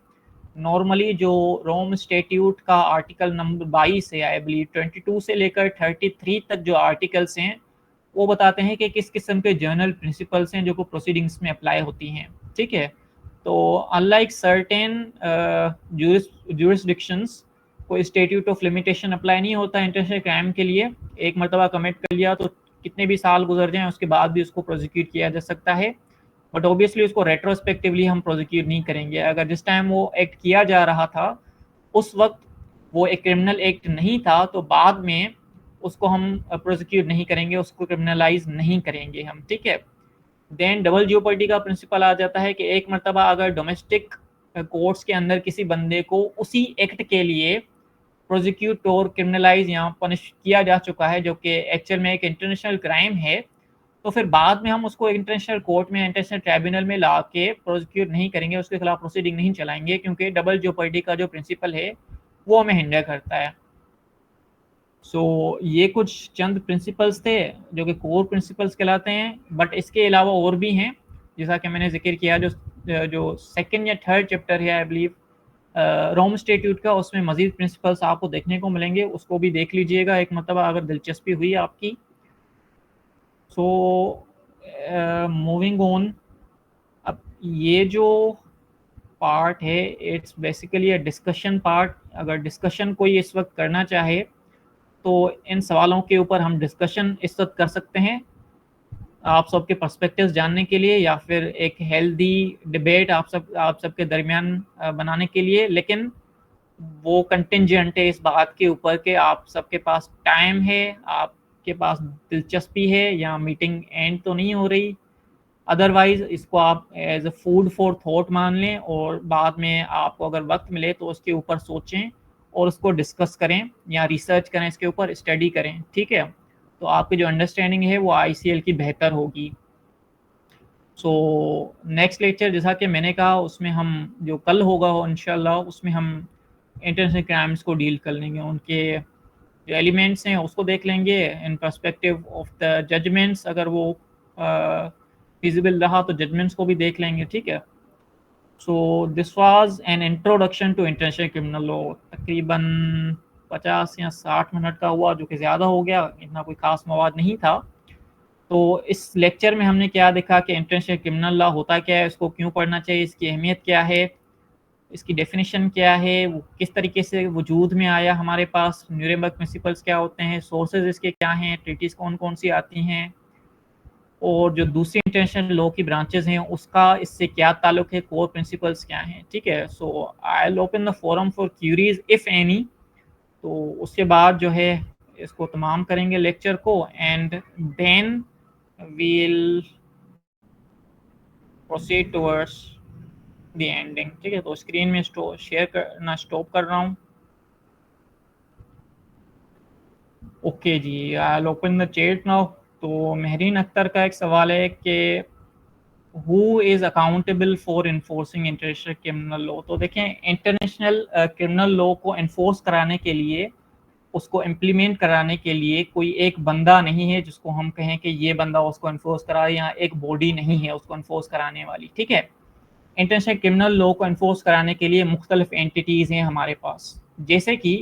नॉर्मली जो रोम स्टैट्यूट का आर्टिकल नंबर 22 है, आई बिलीव 22 से लेकर 33 तक जो आर्टिकल्स हैं वो बताते हैं कि किस किस्म के जनरल प्रिंसिपल्स हैं जो को प्रोसीडिंग्स में अप्लाई होती हैं। ठीक है, तो अनलाइक सर्टेन ज्यूरिसडिक्शंस कोई स्टेट्यूट ऑफ लिमिटेशन अप्लाई नहीं होता इंटरनेशनल क्राइम के लिए। एक मरतबा कमिट कर लिया तो कितने भी साल गुजर जाएं उसके बाद भी उसको प्रोसिक्यूट किया जा सकता है, बट ऑब्वियसली उसको रेट्रोस्पेक्टिवली हम प्रोसिक्यूट नहीं करेंगे। अगर जिस टाइम वो एक्ट किया जा रहा था उस वक्त वो एक क्रिमिनल एक्ट नहीं था तो बाद में उसको हम प्रोसिक्यूट नहीं करेंगे, उसको क्रिमिनलाइज नहीं करेंगे हम, ठीक है। देन डबल जियोपर्डी का प्रिंसिपल आ जाता है कि एक मरतबा अगर डोमेस्टिक कोर्ट्स के अंदर किसी बंदे को उसी एक्ट के लिए प्रोसिक्यूट और क्रिमिनलाइज या पनिश किया जा चुका है जो कि एक्चुअल में एक इंटरनेशनल क्राइम है, तो फिर बाद में हम उसको इंटरनेशनल कोर्ट में, इंटरनेशनल ट्राइब्यूनल में ला के प्रोसिक्यूट नहीं करेंगे, उसके खिलाफ प्रोसीडिंग नहीं चलाएंगे, क्योंकि डबल जियोपर्डी का जो प्रिंसिपल है वो हमें हिंडर करता है। सो ये कुछ चंद प्रिंसिपल्स थे जो कि कोर प्रिंसिपल्स कहलाते हैं, बट इसके अलावा और भी हैं जैसा कि मैंने जिक्र किया। जो सेकंड या थर्ड चैप्टर है आई बिलीव रोम स्टेट्यूट का, उसमें मजीद प्रिंसिपल्स आपको देखने को मिलेंगे, उसको भी देख लीजिएगा एक मरतबा अगर दिलचस्पी हुई आपकी। सो मूविंग ऑन, अब ये जो पार्ट है it's basically a discussion part. अगर डिस्कशन कोई इस वक्त करना चाहे तो इन सवालों के ऊपर हम डिस्कशन इस वक्त कर सकते हैं आप सबके पर्सपेक्टिव्स जानने के लिए, या फिर एक हेल्दी डिबेट आप सबके दरमियान बनाने के लिए, लेकिन वो कंटिंजेंट है इस बात के ऊपर कि आप सबके पास टाइम है, आपके पास दिलचस्पी है, या मीटिंग एंड तो नहीं हो रही। अदरवाइज इसको आप as a food for thought मान लें और बाद में आपको अगर वक्त मिले तो उसके ऊपर सोचें और उसको डिस्कस करें या रिसर्च करें, इसके ऊपर स्टडी करें, ठीक है। तो आपकी जो अंडरस्टैंडिंग है वो ICL की बेहतर होगी। सो नेक्स्ट लेक्चर जैसा कि मैंने कहा उसमें हम जो कल होगा इंशाल्लाह उसमें हम इंटरनेशनल क्राइम्स को डील कर लेंगे, उनके जो एलिमेंट्स हैं उसको देख लेंगे in perspective of the judgments, अगर वो फिजिबल रहा तो जजमेंट्स को भी देख लेंगे, ठीक है। So this was an introduction to international criminal law. तकरीबन 50 या 60 मिनट का हुआ, जो कि ज़्यादा हो गया, इतना कोई ख़ास मवाद नहीं था। तो इस लेक्चर में हमने क्या देखा कि इंटरनेशनल क्रिमिनल लॉ होता क्या है, इसको क्यों पढ़ना चाहिए, इसकी अहमियत क्या है, इसकी डेफिनेशन क्या है, वो किस तरीके से वजूद में आया हमारे पास, न्यूरेमबर्ग प्रिंसिपल्स क्या होते हैं, सोर्सेज इसके क्या हैं, ट्रीटीज कौन कौन सी आती हैं, और जो दूसरी इंटरनेशनल लॉ की ब्रांचेस हैं उसका इससे क्या ताल्लुक है, कोर प्रिंसिपल्स क्या हैं, ठीक है। So I will open the forum for queries if any. तो उसके बाद जो है इसको तमाम करेंगे लेक्चर को, and then we'll proceed towards the ending, ठीक है। तो स्क्रीन में शेयर करना स्टॉप कर रहा हूँ। Okay ji, I will open the chat now. तो महरीन अख्तर का एक सवाल है कि who is accountable for enforcing international criminal law. तो देखें, इंटरनेशनल क्रिमिनल लॉ को इन्फोर्स कराने के लिए, उसको इम्प्लीमेंट कराने के लिए कोई एक बंदा नहीं है जिसको हम कहें कि ये बंदा उसको इन्फोर्स करा, या एक बॉडी नहीं है उसको इन्फोर्स कराने वाली, ठीक है। इंटरनेशनल क्रिमिनल लॉ को इन्फोर्स कराने के लिए मुख्तलिफ एंटिटीज़ हैं हमारे पास, जैसे कि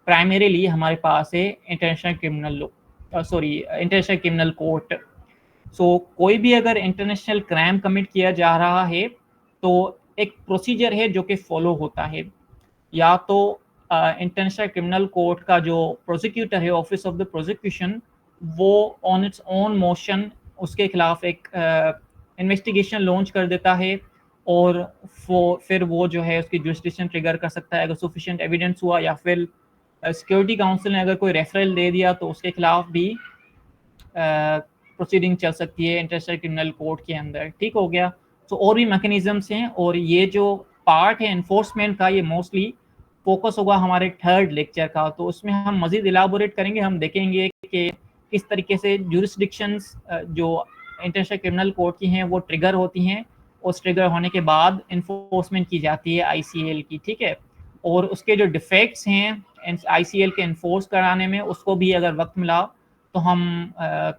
प्राइमरीली हमारे पास है international criminal law, international criminal court. So कोई भी अगर इंटरनेशनल क्राइम कमिट किया जा रहा है तो एक प्रोसीजर है जो कि फॉलो होता है। या तो इंटरनेशनल क्रिमिनल कोर्ट का जो प्रोसिक्यूटर है, ऑफिस ऑफ द प्रोसिक्यूशन, वो ऑन इट्स ओन मोशन उसके खिलाफ एक इन्वेस्टिगेशन लॉन्च कर देता है, और फिर वो जो है उसकी जुरिस्डिक्शन ट्रिगर कर सकता है अगर सफिशिएंट एविडेंस हुआ, या फिर सिक्योरिटी काउंसिल ने अगर कोई रेफरल दे दिया तो उसके खिलाफ भी प्रोसीडिंग चल सकती है इंटरनेशनल क्रिमिनल कोर्ट के अंदर, ठीक हो गया। तो और भी मैकेनिज्म्स हैं, और ये जो पार्ट है एनफोर्समेंट का, ये मोस्टली फोकस होगा हमारे थर्ड लेक्चर का, तो उसमें हम मजीद इलाबोरेट करेंगे। हम देखेंगे कि किस तरीके से जुरिस्डिक्शंस जो इंटरनेशनल क्रिमिनल कोर्ट की हैं वो ट्रिगर होती हैं, उस ट्रिगर होने के बाद इन्फोर्समेंट की जाती है ICL की, ठीक है। और उसके जो डिफेक्ट्स हैं ICL के इन्फोर्स कराने में, उसको भी अगर वक्त मिला तो हम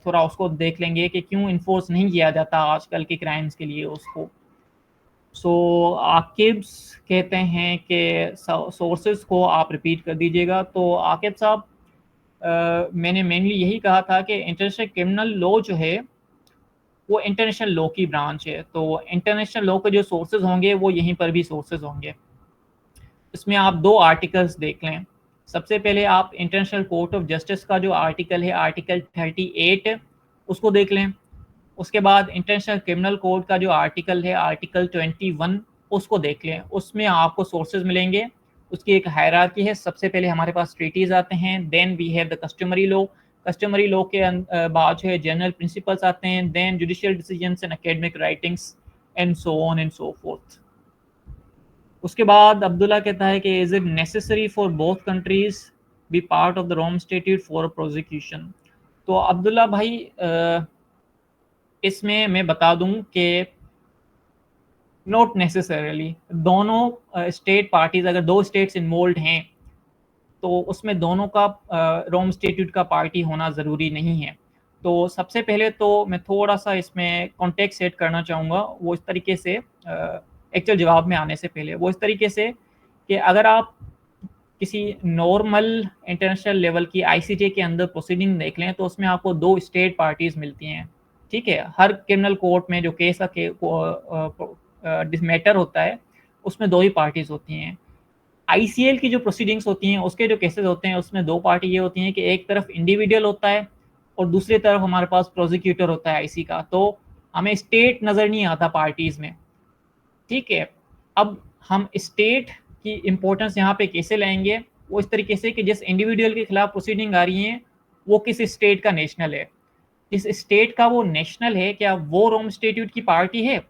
थोड़ा उसको देख लेंगे कि क्यों इन्फोर्स नहीं किया जाता आजकल के क्राइम्स के लिए उसको। सो आकिब्स कहते हैं कि सोर्सेज को आप रिपीट कर दीजिएगा। तो आकिब साहब, मैंने मेनली यही कहा था कि इंटरनेशनल क्रिमिनल लॉ जो है वो इंटरनेशनल लॉ की ब्रांच है, तो इंटरनेशनल लॉ के जो सोर्सेज होंगे वो यहीं पर भी सोर्सेज होंगे। इसमें आप 2 आर्टिकल्स देख लें। सबसे पहले आप इंटरनेशनल कोर्ट ऑफ जस्टिस का जो आर्टिकल है आर्टिकल 38 उसको देख लें। उसके बाद इंटरनेशनल क्रिमिनल कोड का जो आर्टिकल है आर्टिकल 21 उसको देख लें। उसमें आपको सोर्सेज मिलेंगे, उसकी एक हायरार्की है। सबसे पहले हमारे पास ट्रीटीज आते हैं, then we have the customary law. Customary law के बाद जो है जनरल प्रिंसिपल्स आते हैं, then judicial decisions and academic writings and so on and so forth. उसके बाद अब्दुल्ला कहता है कि is it necessary for both countries be part of the Rome statute for prosecution. तो अब्दुल्ला भाई इसमें मैं बता दूं कि नॉट नेसेसरली। दोनों स्टेट पार्टीज, अगर दो स्टेट्स इन्वॉल्व हैं तो उसमें दोनों का रोम स्टैट्यूट का पार्टी होना ज़रूरी नहीं है। तो सबसे पहले तो मैं थोड़ा सा इसमें कॉन्टेक्स्ट सेट करना चाहूँगा, वो इस तरीके से एक्चुअल जवाब में आने से पहले वो इस तरीके से कि अगर आप किसी नॉर्मल इंटरनेशनल लेवल की आईसीजे के अंदर प्रोसीडिंग देख लें तो उसमें आपको दो स्टेट पार्टीज मिलती हैं। ठीक है, हर क्रिमिनल कोर्ट में जो केस का मैटर होता है उसमें दो ही पार्टीज होती हैं। आईसीएल की जो प्रोसीडिंग्स होती हैं उसके जो केसेस होते हैं उसमें दो पार्टी ये होती हैं कि एक तरफ इंडिविजुअल होता है और दूसरी तरफ हमारे पास प्रोसिक्यूटर होता है आईसी का। तो हमें स्टेट नज़र नहीं आता पार्टीज में। ठीक है, अब हम स्टेट की इम्पोर्टेंस यहाँ पे कैसे लाएंगे, वो इस तरीके से कि जिस इंडिविजुअल के खिलाफ प्रोसीडिंग आ रही है वो किस स्टेट का नेशनल है। जिस स्टेट का वो नेशनल है क्या वो रोम स्टैट्यूट की पार्टी है?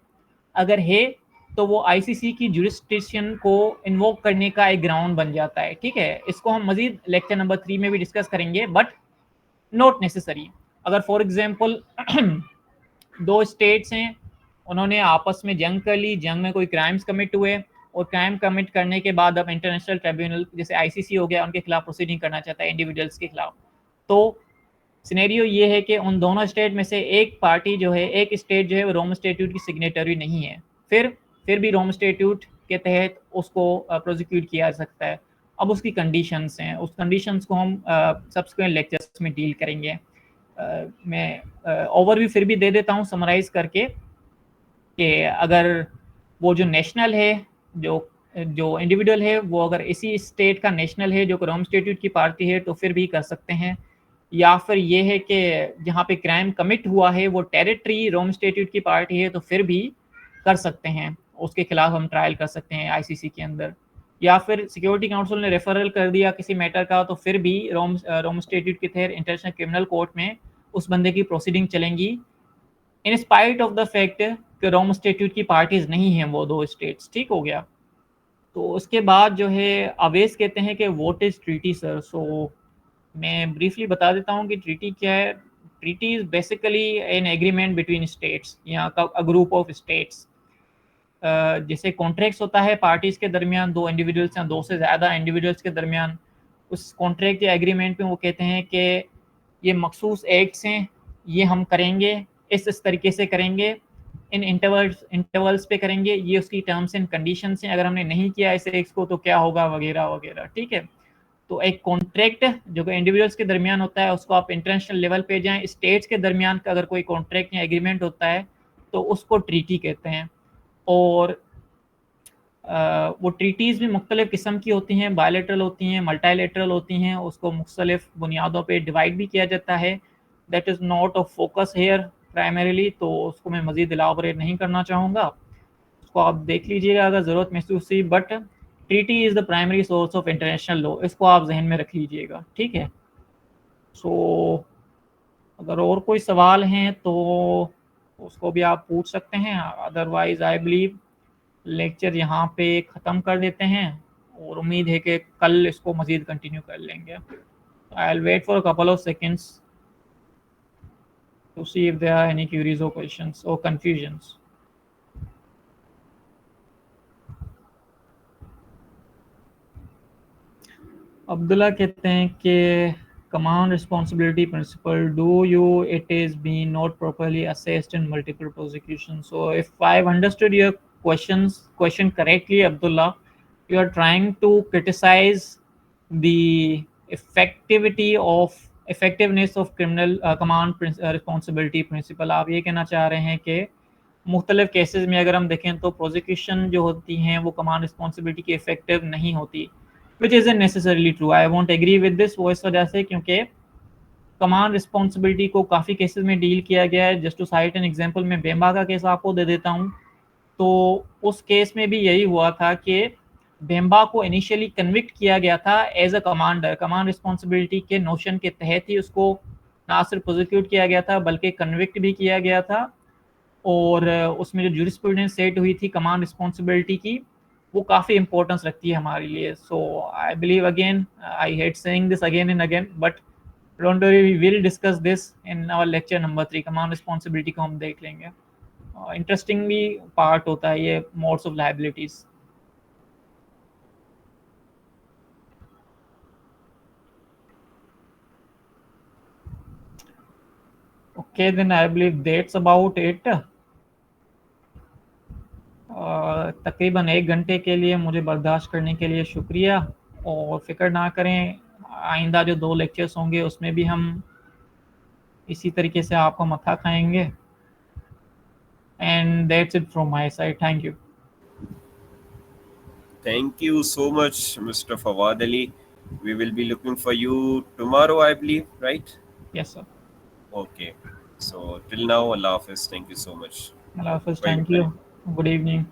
अगर है तो वो आईसीसी की जुरिस्डिक्शन को इन्वोक करने का एक ग्राउंड बन जाता है। ठीक है, इसको हम मजीद लेक्चर नंबर 3 में भी डिस्कस करेंगे, बट नॉट नेसेसरी। अगर फॉर एग्जांपल दो स्टेट्स हैं, उन्होंने आपस में जंग कर ली, जंग में कोई क्राइम्स कमिट हुए और क्राइम कमिट करने के बाद अब इंटरनेशनल ट्रिब्यूनल जैसे आईसीसी हो गया उनके खिलाफ प्रोसीडिंग करना चाहता है इंडिविजुअल्स के खिलाफ, तो सिनेरियो ये है कि उन दोनों स्टेट में से एक पार्टी जो है, एक स्टेट जो है वो रोम स्टैट्यूट की सिग्नेटरी नहीं है, फिर भी रोम स्टैट्यूट के तहत उसको प्रोसिक्यूट किया जा सकता है। अब उसकी कंडीशंस हैं, उस कंडीशंस को हम सब्सिक्वेंट लेक्चर्स में डील करेंगे। मैं ओवरव्यू फिर भी दे देता हूँ समराइज करके कि अगर वो जो नेशनल है, जो इंडिविजुअल है वो अगर इसी स्टेट का नेशनल है जो रोम स्टैट्यूट की पार्टी है तो फिर भी कर सकते हैं, या फिर ये है कि जहाँ पे क्राइम कमिट हुआ है वो टेरिटरी रोम स्टैट्यूट की पार्टी है तो फिर भी कर सकते हैं, उसके खिलाफ हम ट्रायल कर सकते हैं आईसीसी के अंदर। या फिर सिक्योरिटी काउंसिल ने रेफरल कर दिया किसी मैटर का तो फिर भी रोम स्टैट्यूट के तहत इंटरनेशनल क्रिमिनल कोर्ट में उस बंदे की प्रोसीडिंग चलेंगी in spite of the fact कि रोम स्टैट्यूट की पार्टीज नहीं हैं वो दो स्टेट्स। ठीक हो गया। तो उसके बाद जो है अवेस कहते हैं कि व्हाट इज ट्रीटी सर। सो मैं ब्रीफली बता देता हूँ कि ट्रीटी क्या है। Treaty is basically an agreement between states या अ ग्रुप ऑफ स्टेट्स। जैसे कॉन्ट्रैक्ट्स होता है पार्टीज के दरमियान, दो इंडिविजुअल्स या दो से ज़्यादा इंडिविजुअल्स के दरमियान, उस कॉन्ट्रैक्ट या एग्रीमेंट में वो कहते हैं कि ये मखसूस एक्ट्स हैं, ये हम करेंगे, इस तरीके से करेंगे, इन इंटरवल्स पे करेंगे, ये उसकी टर्म्स एंड कंडीशंस हैं, अगर हमने नहीं किया इस एक्ट्स को तो क्या होगा वगैरह वगैरह। ठीक है, तो एक कॉन्ट्रैक्ट जो कि इंडिविजुअल्स के दरमियान होता है उसको आप इंटरनेशनल लेवल पे जाएं, स्टेट्स के दरमियान का अगर कोई कॉन्ट्रैक्ट या एग्रीमेंट होता है तो उसको ट्रीटी कहते हैं। और वो ट्रीटीज़ भी मुख्तलिफ़ किस्म की होती हैं, बायलैटरल होती हैं, मल्टीलैटरल होती हैं, उसको मुख्तलिफ़ बुनियादों पे डिवाइड भी किया जाता है। That is not of focus here primarily, तो उसको मैं मज़ीद इलाबोरेट नहीं करना चाहूँगा, उसको आप देख लीजिएगा अगर ज़रूरत महसूस हुई। But treaty is the primary source of international law, इसको आप जहन में रख लीजिएगा। ठीक है, सो अगर और कोई सवाल हैं तो उसको भी आप पूछ सकते हैं, अदरवाइज आई बिलीव लेक्चर यहाँ पे ख़त्म कर देते हैं और उम्मीद है कि कल इसको मज़ीद कंटिन्यू कर लेंगे। I will wait for a couple of seconds to see if there are any queries और क्वेश्चंस और कंफ्यूजन्स। अब्दुल्ला कहते हैं कि command responsibility principle, do you it is being not properly assessed in multiple prosecutions? So if I've understood your question correctly, Abdullah, you are trying to criticize the effectiveness of criminal responsibility principle. आप ये कहना चाह रहे हैं कि मुख्तलिफ cases में अगर हम देखें तो प्रोसिक्यूशन जो होती हैं वो कमांड रिस्पॉन्सिबिलिटी की इफेक्टिव नहीं होती। which isn't necessarily true. I won't agree with this, वो इस वजह से क्योंकि कमांड रिस्पॉन्सिबिलिटी को काफ़ी केसेस में डील किया गया है. Just to cite an example, मैं बेम्बा का केस आपको दे देता हूँ. तो उस केस में भी यही हुआ था कि बेम्बा को इनिशियली कन्विक्ट किया गया था as a commander. Command responsibility के नोशन के तहत ही उसको ना सिर्फ प्रोसिक्यूट किया गया था बल्कि कन्विक्ट भी किया गया था. और उसमें जो जूरिस्प्रूडेंस सेट हुई थी कमांड रिस्पॉन्सिबिलिटी की, वो काफ़ी इंपॉर्टेंस रखती है हमारे लिए. So I believe, again I hate saying this again and again, but don't worry, we will discuss this in our lecture number 3. Command responsibility को हम देख लेंगे. इंटरेस्टिंग भी पार्ट होता है ये modes of liabilities. Okay, then I believe that's about it. तकरीबन 1 घंटे के लिए मुझे बर्दाश्त करने के लिए शुक्रिया. और फिक्र ना करें, आइंदा जो 2 लेक्चर्स होंगे उसमें भी हम इसी तरीके से आपको मथा खाएंगे. And that's it from my side. Thank you. Thank you so much, Mr. Fawad Ali. We will be looking for you tomorrow, I believe, right? Yes sir. Okay. So till now, Allah Hafiz. Thank you so much अल्लाह हाफिज़. for your thank you. time. Good evening.